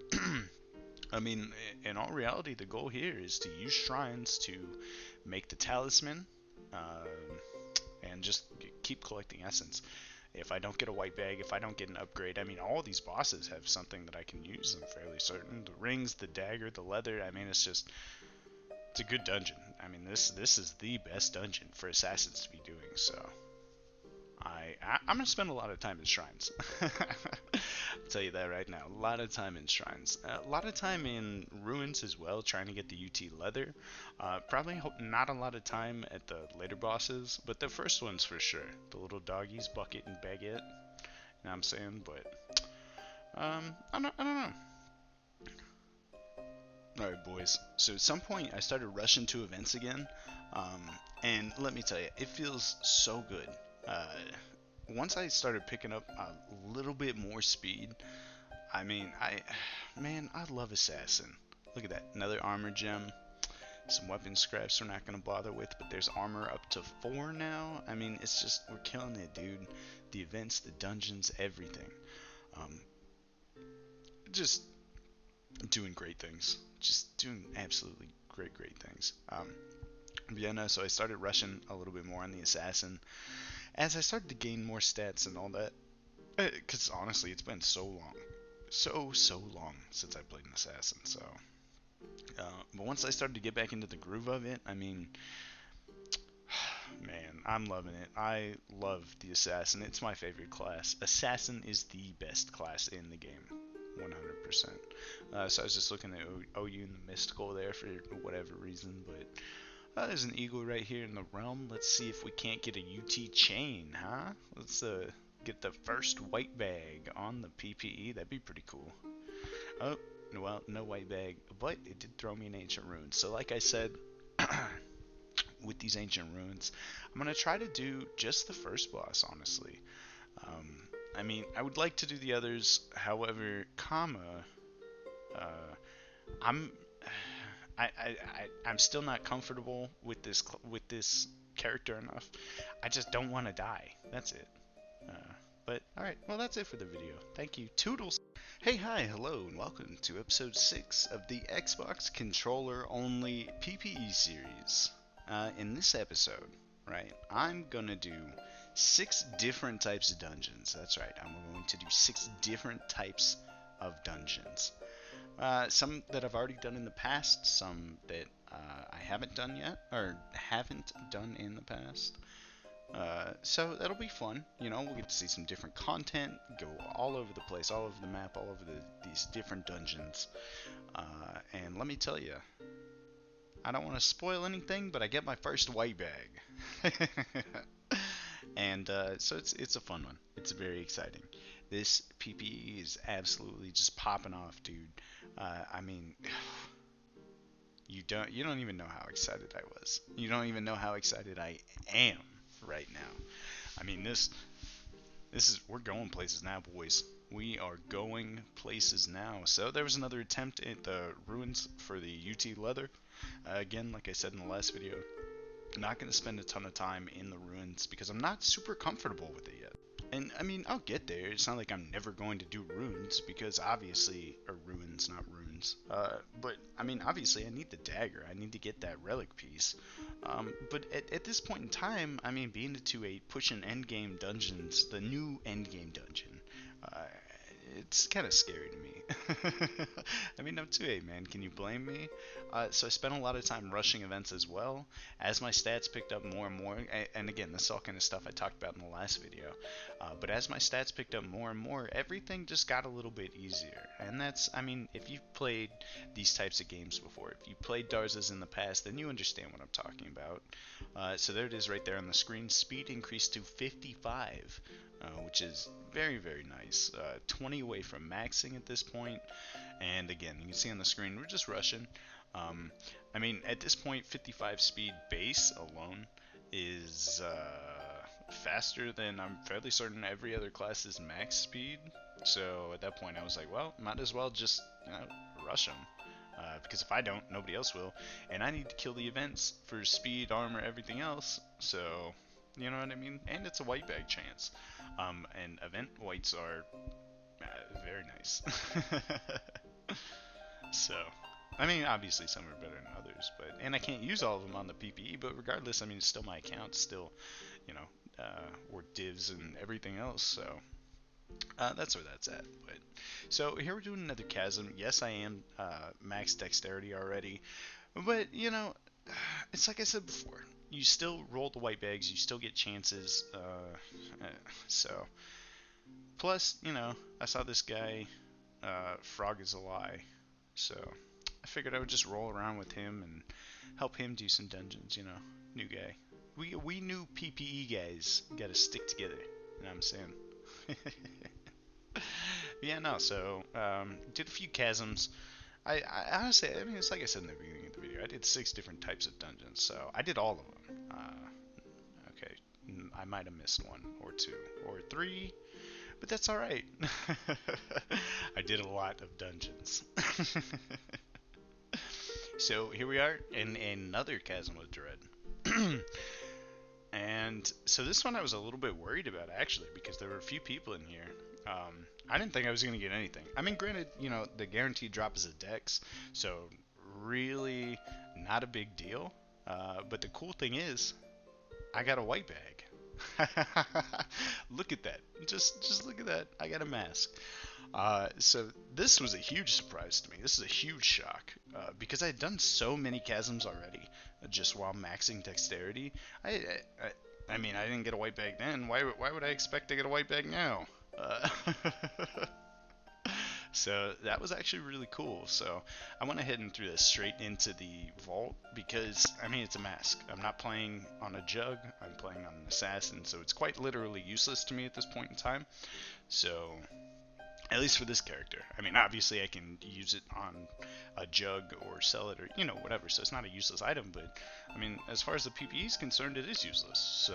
I mean, in all reality, the goal here is to use shrines to make the talisman, and just keep collecting essence. If I don't get a white bag, if I don't get an upgrade, I mean, all these bosses have something that I can use. I'm fairly certain. The rings, the dagger, the leather. I mean, it's a good dungeon. I mean, this is the best dungeon for assassins to be doing. So I'm gonna spend a lot of time in shrines. I'll tell you that right now. A lot of time in shrines. A lot of time in ruins as well, trying to get the UT leather. Probably not a lot of time at the later bosses, but the first ones for sure. The little doggies, Bucket and Baguette. You know what I'm saying? But I don't know. Alright, boys. So at some point, I started rushing to events again. And let me tell you, it feels so good. Once I started picking up a little bit more speed, I mean, I love Assassin. Look at that. Another armor gem. Some weapon scraps we're not going to bother with, but there's armor up to 4 now. I mean, it's just, we're killing it, dude. The events, the dungeons, everything. Just doing great things. Just doing absolutely great things. Yeah, no, so I started rushing a little bit more on the Assassin. As I started to gain more stats and all that, because honestly, it's been so long. So long since I played an Assassin, so... but once I started to get back into the groove of it, I mean... Man, I'm loving it. I love the Assassin. It's my favorite class. Assassin is the best class in the game. 100%. So I was just looking at OU and the Mystical there for whatever reason, but there's an eagle right here in the realm. Let's see if we can't get a UT chain, huh? Let's get the first white bag on the PPE. That'd be pretty cool. Oh, well, no white bag, but it did throw me an ancient rune. So like I said, with these ancient runes, I'm going to try to do just the first boss, honestly. I mean, I would like to do the others, however, I'm still not comfortable with this character enough. I just don't want to die. That's it. But alright, well, that's it for the video. Thank you. Toodles! Hey, hi, hello, and welcome to episode 6 of the Xbox controller only PPE series. In this episode, right, I'm gonna do 6 different types of dungeons. That's right, I'm going to do 6 different types of dungeons. Some that I've already done in the past, some that I haven't done yet, or haven't done in the past. So that'll be fun. You know, we'll get to see some different content, go all over the place, all over the map, all over these different dungeons. And let me tell you, I don't want to spoil anything, but I get my first white bag. And so it's a fun one. It's very exciting. This PPE is absolutely just popping off, dude. I mean, you don't even know how excited I was. You don't even know how excited I am right now. I mean, this is, we're going places now, boys. We are going places now. So there was another attempt at the ruins for the UT leather. Again, like I said in the last video, I'm not going to spend a ton of time in the ruins because I'm not super comfortable with it yet. And I mean, I'll get there. It's not like I'm never going to do runes because obviously, or ruins, not runes. But I mean, obviously, I need the dagger. I need to get that relic piece. But at this point in time, I mean, being the 2.8, pushing endgame dungeons, the new endgame dungeon, it's kind of scary to me. I mean, I'm 2.8, man. Can you blame me? So I spent a lot of time rushing events as well. As my stats picked up more and more, and again, this is all kind of stuff I talked about in the last video. But as my stats picked up more and more, everything just got a little bit easier. And that's, I mean, if you've played these types of games before, if you played Darza's in the past, then you understand what I'm talking about. So there it is right there on the screen. Speed increased to 55. Which is very, very nice. 20 away from maxing at this point. And again, you can see on the screen, we're just rushing. I mean, at this point, 55 speed base alone is faster than I'm fairly certain every other class is max speed. So at that point, I was like, well, might as well just, you know, rush them. Because if I don't, nobody else will. And I need to kill the events for speed, armor, everything else. So, you know what I mean? And it's a white bag chance. And event whites are very nice. So, I mean, obviously some are better than others, and I can't use all of them on the PPE, but regardless, I mean, it's still my account, still, you know, or divs and everything else, so that's where that's at. But so here we're doing another chasm. Yes, I am max dexterity already, but you know, it's like I said before. You still roll the white bags. You still get chances. So plus, you know, I saw this guy, Frog is a Lie, so I figured I would just roll around with him and help him do some dungeons. You know, new guy. We new PPE guys got to stick together. You know what I'm saying? Yeah, no. So did a few chasms. I honestly, I mean, it's like I said in the beginning of the video, I did 6 different types of dungeons, so I did all of them. Okay, I might have missed 1 or 2 or 3, but that's alright. I did a lot of dungeons. So here we are in another Chasm of Dread. And so this one I was a little bit worried about, actually, because there were a few people in here. I didn't think I was going to get anything. I mean, granted, you know, the guaranteed drop is a dex, so really not a big deal. But the cool thing is, I got a white bag. Look at that. Just look at that. I got a mask. So this was a huge surprise to me. This is a huge shock, because I had done so many chasms already, just while maxing dexterity. I mean, I didn't get a white bag then. Why would I expect to get a white bag now? So that was actually really cool. So I went ahead and threw this straight into the vault because, I mean, it's a mask. I'm not playing on a jug. I'm playing on an assassin, so it's quite literally useless to me at this point in time. So, at least for this character. I mean, obviously I can use it on a jug or sell it or, you know, whatever. So it's not a useless item, but, I mean, as far as the PPE is concerned, it is useless. So,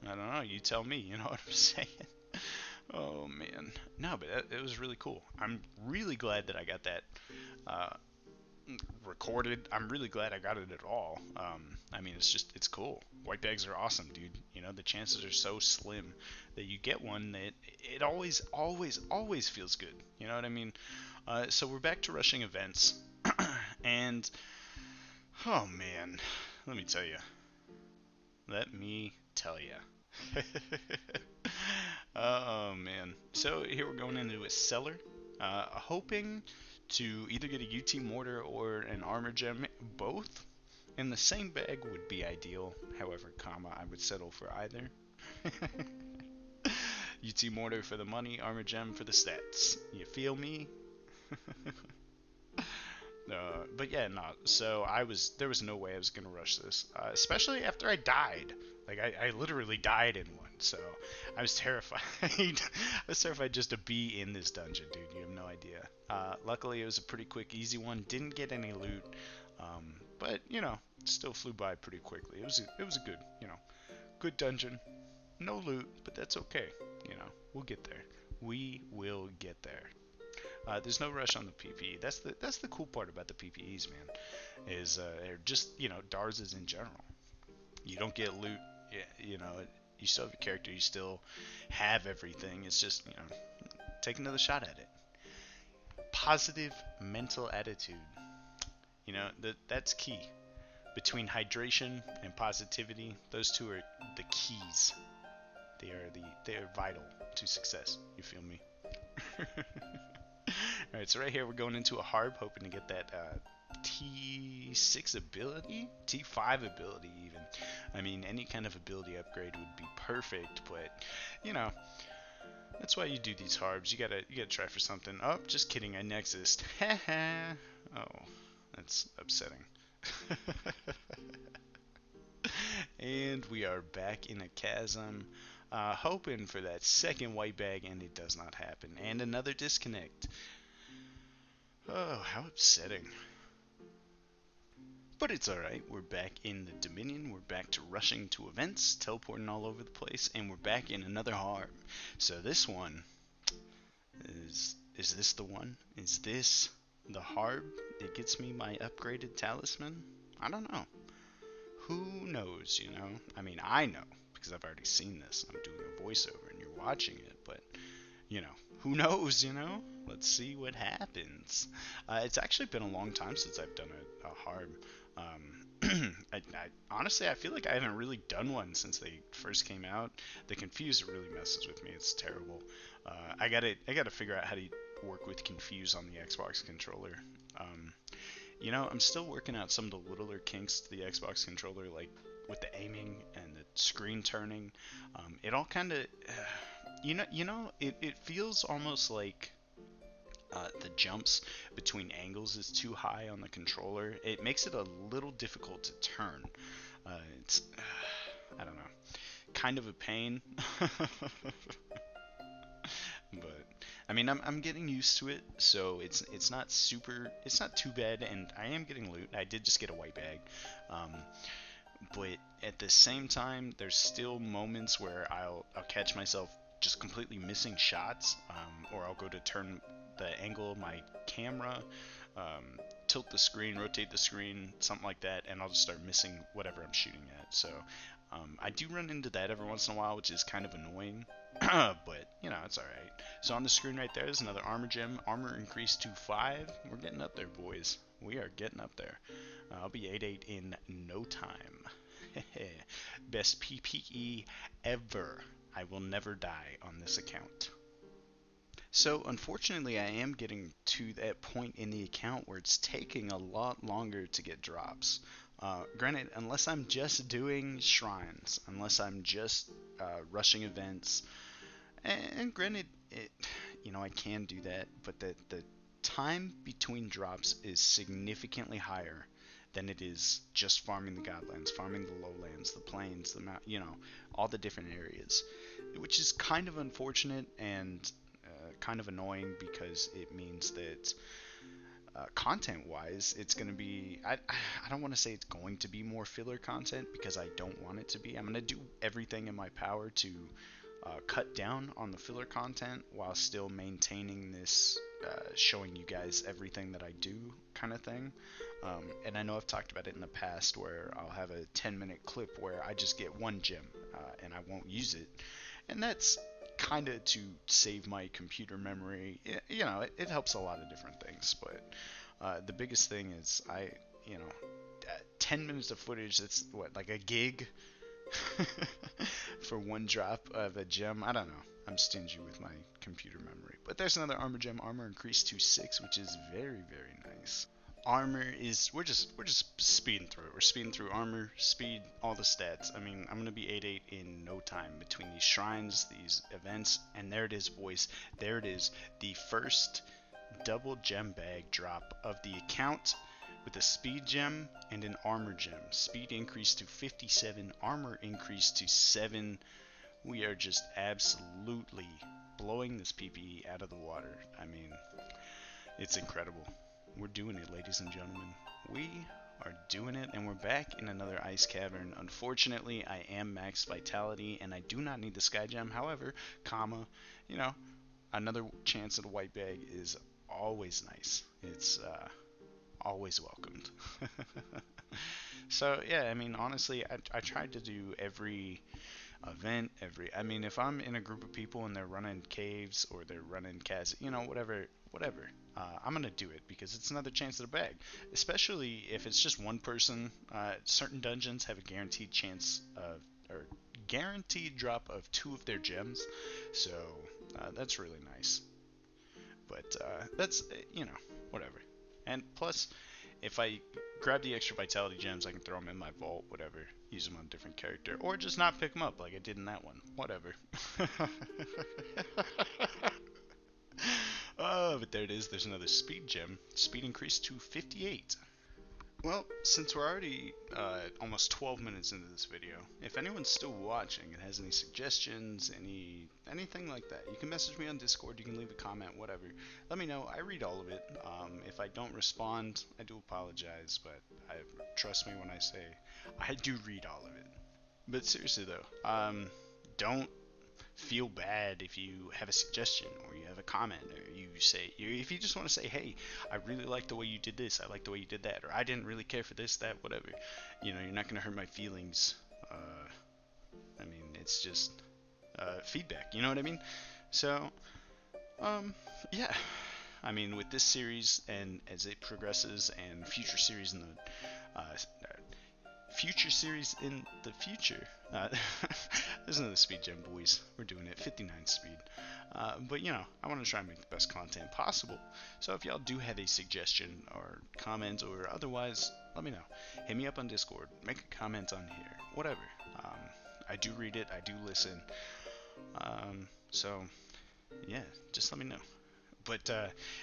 I don't know. You tell me. You know what I'm saying? Oh, man. No, but it was really cool. I'm really glad that I got that recorded. I'm really glad I got it at all. I mean, it's cool. White bags are awesome, dude. You know, the chances are so slim that you get one that it always feels good. You know what I mean? So we're back to rushing events, and oh man, let me tell you. Let me tell you. Oh man. So here we're going into a cellar, hoping to either get a UT mortar or an armor gem. Both in the same bag would be ideal. However, I would settle for either. UT mortar for the money, armor gem for the stats. You feel me? But yeah, no. So there was no way I was gonna rush this, especially after I died. Like I literally died in one, so I was terrified. I was terrified just to be in this dungeon, dude. You have no idea. Luckily, it was a pretty quick, easy one. Didn't get any loot, but you know, still flew by pretty quickly. It was a good, you know, good dungeon. No loot, but that's okay. You know, we'll get there. We will get there. There's no rush on the PPE. That's the cool part about the PPEs, man. Is they're just, you know, DARSs in general. You don't get loot. You know, you still have your character. You still have everything. It's just, you know, take another shot at it. Positive mental attitude. You know, that's key. Between hydration and positivity, those two are the keys. They are vital to success. You feel me? Alright, so right here we're going into a harb, hoping to get that T6 ability? T5 ability, even. I mean, any kind of ability upgrade would be perfect, but, you know, that's why you do these harbs. You gotta try for something. Oh, just kidding, I nexused. Oh, that's upsetting. And we are back in a chasm. Hoping for that second white bag, and it does not happen. And another disconnect. Oh, how upsetting. But it's alright, we're back in the Dominion, we're back to rushing to events, teleporting all over the place, and we're back in another harm. So this one, is this the one? Is this the harb that gets me my upgraded talisman? I don't know. Who knows, you know? I mean, I know, because I've already seen this. I'm doing a voiceover and you're watching it, but, you know, who knows, you know? Let's see what happens. It's actually been a long time since I've done a harb. Honestly, I feel like I haven't really done one since they first came out. The Confuse really messes with me. It's terrible. I gotta figure out how to work with Confuse on the Xbox controller. You know, I'm still working out some of the littler kinks to the Xbox controller, like with the aiming and the screen turning. It all kind of, it feels almost like the jumps between angles is too high on the controller. It makes it a little difficult to turn. It's, I don't know, kind of a pain. But I mean, I'm getting used to it, so it's not too bad, and I am getting loot. I did just get a white bag, but at the same time, there's still moments where I'll catch myself just completely missing shots, or I'll go to turn the angle of my camera, tilt the screen, rotate the screen, something like that, and I'll just start missing whatever I'm shooting at. So I do run into that every once in a while, which is kind of annoying. But, you know, it's alright. So on the screen right there is another armor gem. Armor increased to 5. We're getting up there, boys. We are getting up there. I'll be 8-8 in no time. Best PPE ever. I will never die on this account. So unfortunately, I am getting to that point in the account where it's taking a lot longer to get drops. Granted, unless I'm just doing shrines, unless I'm just rushing events, and granted, I can do that, but the time between drops is significantly higher than it is just farming the Godlands, farming the lowlands, the plains, the mount, all the different areas, which is kind of unfortunate and kind of annoying because it means that content-wise, it's going to be, I don't want to say it's going to be more filler content because I don't want it to be. I'm going to do everything in my power to cut down on the filler content while still maintaining this showing you guys everything that I do kind of thing. And I know I've talked about it in the past where I'll have a 10-minute clip where I just get one gem and I won't use it. And that's kind of to save my computer memory. You know, it helps a lot of different things. But the biggest thing is 10 minutes of footage, that's what, like a gig for one drop of a gem. I don't know. I'm stingy with my computer memory. But there's another armor gem, armor increased to 6, which is very, very nice. Armor is, we're just speeding through it. We're speeding through armor, speed, all the stats. I mean, I'm gonna be 8-8 in no time between these shrines, these events, and there it is, boys. There it is, the first double gem bag drop of the account, with a speed gem and an armor gem. Speed increased to 57, armor increased to 7. We are just absolutely blowing this PPE out of the water. I mean, it's incredible. We're doing it, ladies and gentlemen. We are doing it, and we're back in another ice cavern. Unfortunately, I am max vitality, and I do not need the sky gem. However, you know, another chance at a white bag is always nice. It's always welcomed. So yeah, I mean, honestly, I tried to do every event, I mean, if I'm in a group of people and they're running caves or they're running whatever, I'm gonna do it because it's another chance at a bag. Especially if it's just one person. Certain dungeons have a guaranteed chance of, or guaranteed drop of 2 of their gems, so that's really nice. But that's, whatever. And plus, if I grab the extra vitality gems, I can throw them in my vault, whatever, use them on a different character, or just not pick them up like I did in that one, whatever. Oh, but there it is, there's another speed gem. Speed increased to 58. Well, since we're already almost 12 minutes into this video, if anyone's still watching and has any suggestions, anything like that, you can message me on Discord, you can leave a comment, whatever. Let me know. I read all of it. If I don't respond, I do apologize, but trust me when I say I do read all of it. But seriously though, don't feel bad if you have a suggestion or you have a comment, or if you just want to say, hey, I really like the way you did this, I like the way you did that, or I didn't really care for this, that, whatever. You're not going to hurt my feelings. I mean, it's just feedback, you know what I mean? So yeah, I mean, with this series and as it progresses and future series in the future. There's another speed gem, boys. We're doing it, 59 speed. But I want to try and make the best content possible. So if y'all do have a suggestion or comment or otherwise, let me know. Hit me up on Discord. Make a comment on here. Whatever. I do read it. I do listen. So yeah, just let me know. But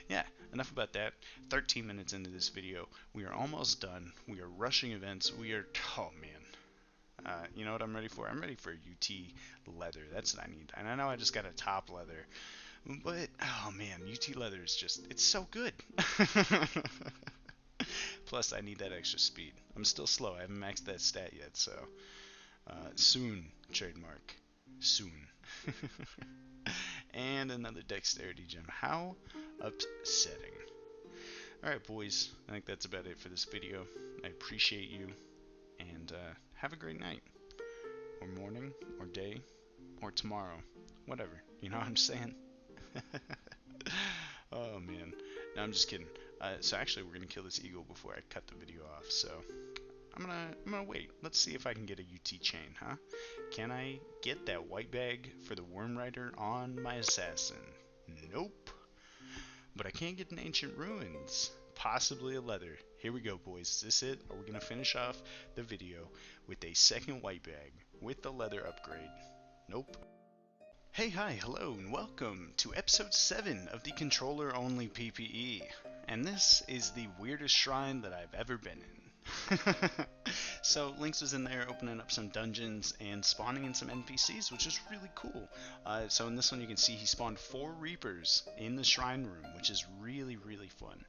yeah, enough about that. 13 minutes into this video, we are almost done. We are rushing events. Oh man. You know what I'm ready for? I'm ready for UT leather. That's what I need. And I know I just got a top leather, but oh man, UT leather is it's so good. Plus, I need that extra speed. I'm still slow. I haven't maxed that stat yet, so soon, trademark. Soon. And another dexterity gem. How upsetting. Alright, boys. I think that's about it for this video. I appreciate you. And have a great night. Or morning. Or day. Or tomorrow. Whatever. You know what I'm saying? Oh, man. No, I'm just kidding. So actually, we're going to kill this eagle before I cut the video off. So I'm gonna wait. Let's see if I can get a UT chain, huh? Can I get that white bag for the Worm Rider on my assassin? Nope. But I can get an ancient ruins. Possibly a leather. Here we go, boys. Is this it? Are we gonna finish off the video with a second white bag with the leather upgrade? Nope. Hey, hi, hello, and welcome to episode 7 of the controller only PPE. And this is the weirdest shrine that I've ever been in. So Lynx was in there opening up some dungeons and spawning in some NPCs, which is really cool. So in this one you can see he spawned 4 Reapers in the shrine room, which is really, really fun.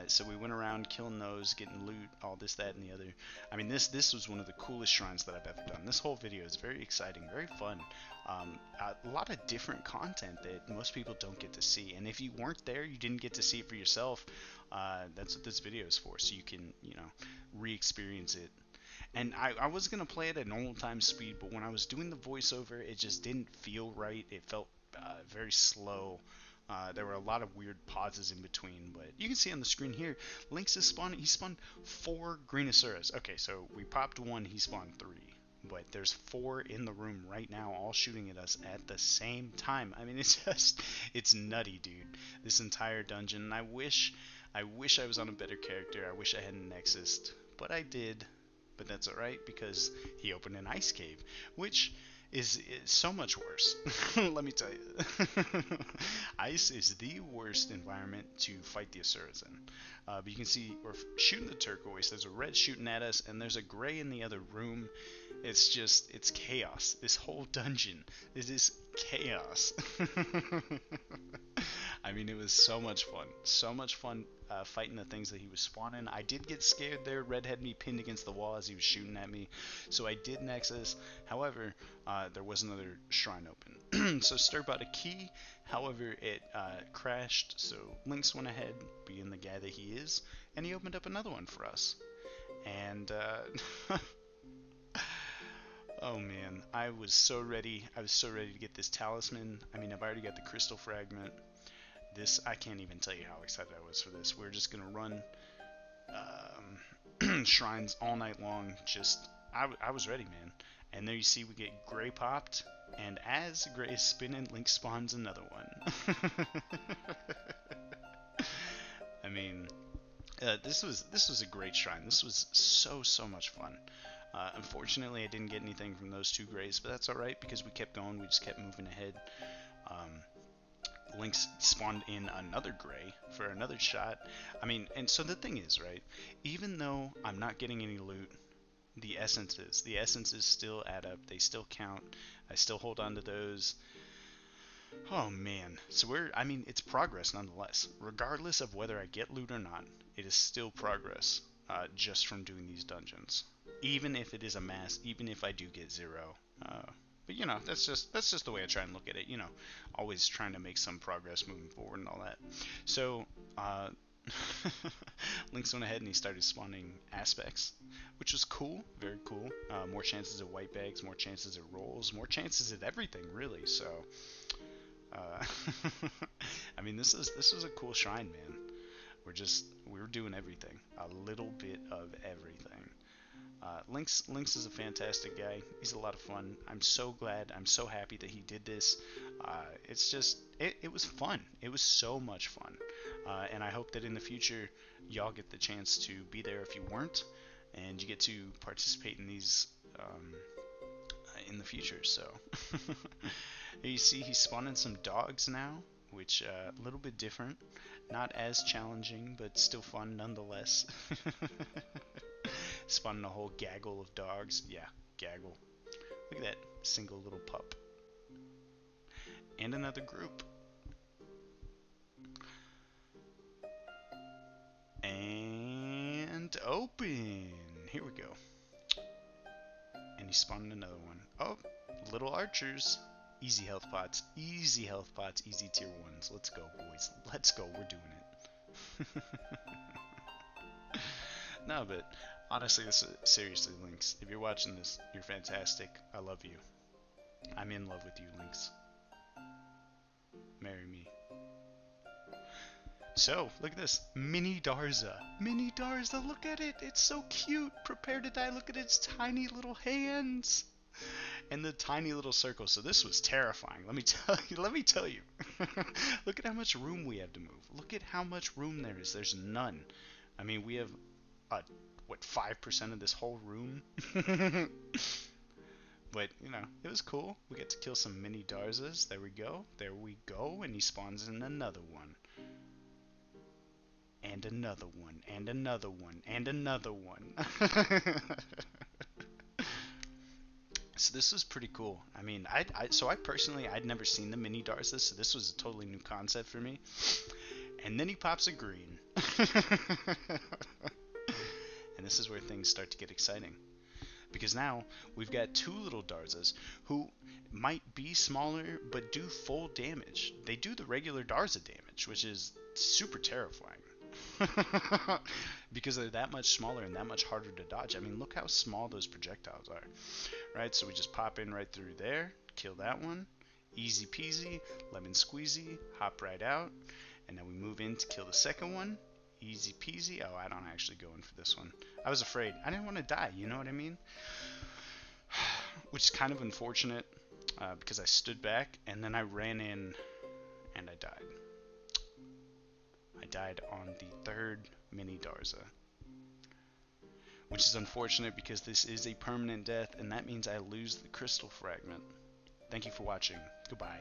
So we went around killing those, getting loot, all this, that, and the other. I mean, this was one of the coolest shrines that I've ever done. This whole video is very exciting, very fun. A lot of different content that most people don't get to see. And if you weren't there, you didn't get to see it for yourself. That's what this video is for, so you can, re-experience it. And I was going to play it at normal time speed, but when I was doing the voiceover, it just didn't feel right. It felt very slow. There were a lot of weird pauses in between, but you can see on the screen here, Lynx is spawning. He spawned 4 green Asuras. Okay, so we popped 1, he spawned 3. But there's 4 in the room right now, all shooting at us at the same time. I mean, it's nutty, dude. This entire dungeon. I wish I was on a better character. I wish I had a Nexus, but I did. But that's alright, because he opened an ice cave, which is so much worse. Let me tell you. Ice is the worst environment to fight the Asuras in. But you can see we're shooting the turquoise. There's a red shooting at us, and there's a gray in the other room. It's chaos. This whole dungeon is chaos. I mean, it was so much fun. So much fun fighting the things that he was spawning. I did get scared there. Red had me pinned against the wall as he was shooting at me. So I did Nexus. However, there was another shrine open. So Stir bought a key. However, it crashed. So Lynx went ahead, being the guy that he is, and he opened up another one for us. And oh man, I was so ready. I was so ready to get this talisman. I mean, I've already got the crystal fragment. I can't even tell you how excited I was for this. We're just gonna run shrines all night long. I was ready, man. And there you see we get gray popped, and as gray is spinning, Link spawns another one. I mean, this was a great shrine. This was so much fun. Unfortunately, I didn't get anything from those 2 grays, but that's alright because we kept going. We just kept moving ahead. Lynx spawned in another gray for another shot. I mean, and so the thing is, right, even though I'm not getting any loot, the essences still add up. They still count. I still hold on to those. Oh man, so it's progress nonetheless. Regardless of whether I get loot or not, it is still progress, just from doing these dungeons. Even if it is a mass, even if I do get 0. But that's just the way I try and look at it. Always trying to make some progress moving forward and all that. So Lynx went ahead and he started spawning aspects, which was cool, very cool. More chances at white bags, more chances at rolls, more chances at everything, really. So I mean, this was a cool shrine, man. We were doing everything, a little bit of everything. Lynx is a fantastic guy. He's a lot of fun. I'm so glad. I'm so happy that he did this. It was fun. It was so much fun. And I hope that in the future, y'all get the chance to be there if you weren't, and you get to participate in these in the future. So you see he's spawning some dogs now, which a little bit different. Not as challenging, but still fun nonetheless. Spawning a whole gaggle of dogs. Yeah, gaggle. Look at that single little pup. And another group. And open. Here we go. And he spawned another one. Oh, little archers. Easy health pots. Easy health pots. Easy tier 1s. Let's go, boys. Let's go. We're doing it. No, but honestly, seriously, Lynx, if you're watching this, you're fantastic. I love you. I'm in love with you, Lynx. Marry me. So, look at this. Mini Darza. Mini Darza, look at it. It's so cute. Prepare to die. Look at its tiny little hands. And the tiny little circle. So this was terrifying. Let me tell you. Look at how much room we have to move. Look at how much room there is. There's none. I mean, we have, 5% of this whole room? But, it was cool. We get to kill some mini Darzas. There we go. There we go. And he spawns in another one. And another one. And another one. And another one. So this was pretty cool. I mean, I personally, I'd never seen the mini Darzas, so this was a totally new concept for me. And then he pops a green. And this is where things start to get exciting. Because now we've got two little Darzas who might be smaller but do full damage. They do the regular Darza damage, which is super terrifying. Because they're that much smaller and that much harder to dodge. I mean, look how small those projectiles are. Right, so we just pop in right through there, kill that one. Easy peasy, lemon squeezy, hop right out. And then we move in to kill the second one. Easy peasy. Oh, I don't actually go in for this one. I was afraid. I didn't want to die, you know what I mean? Which is kind of unfortunate because I stood back and then I ran in and I died. I died on the third mini Darza. Which is unfortunate because this is a permanent death and that means I lose the crystal fragment. Thank you for watching. Goodbye.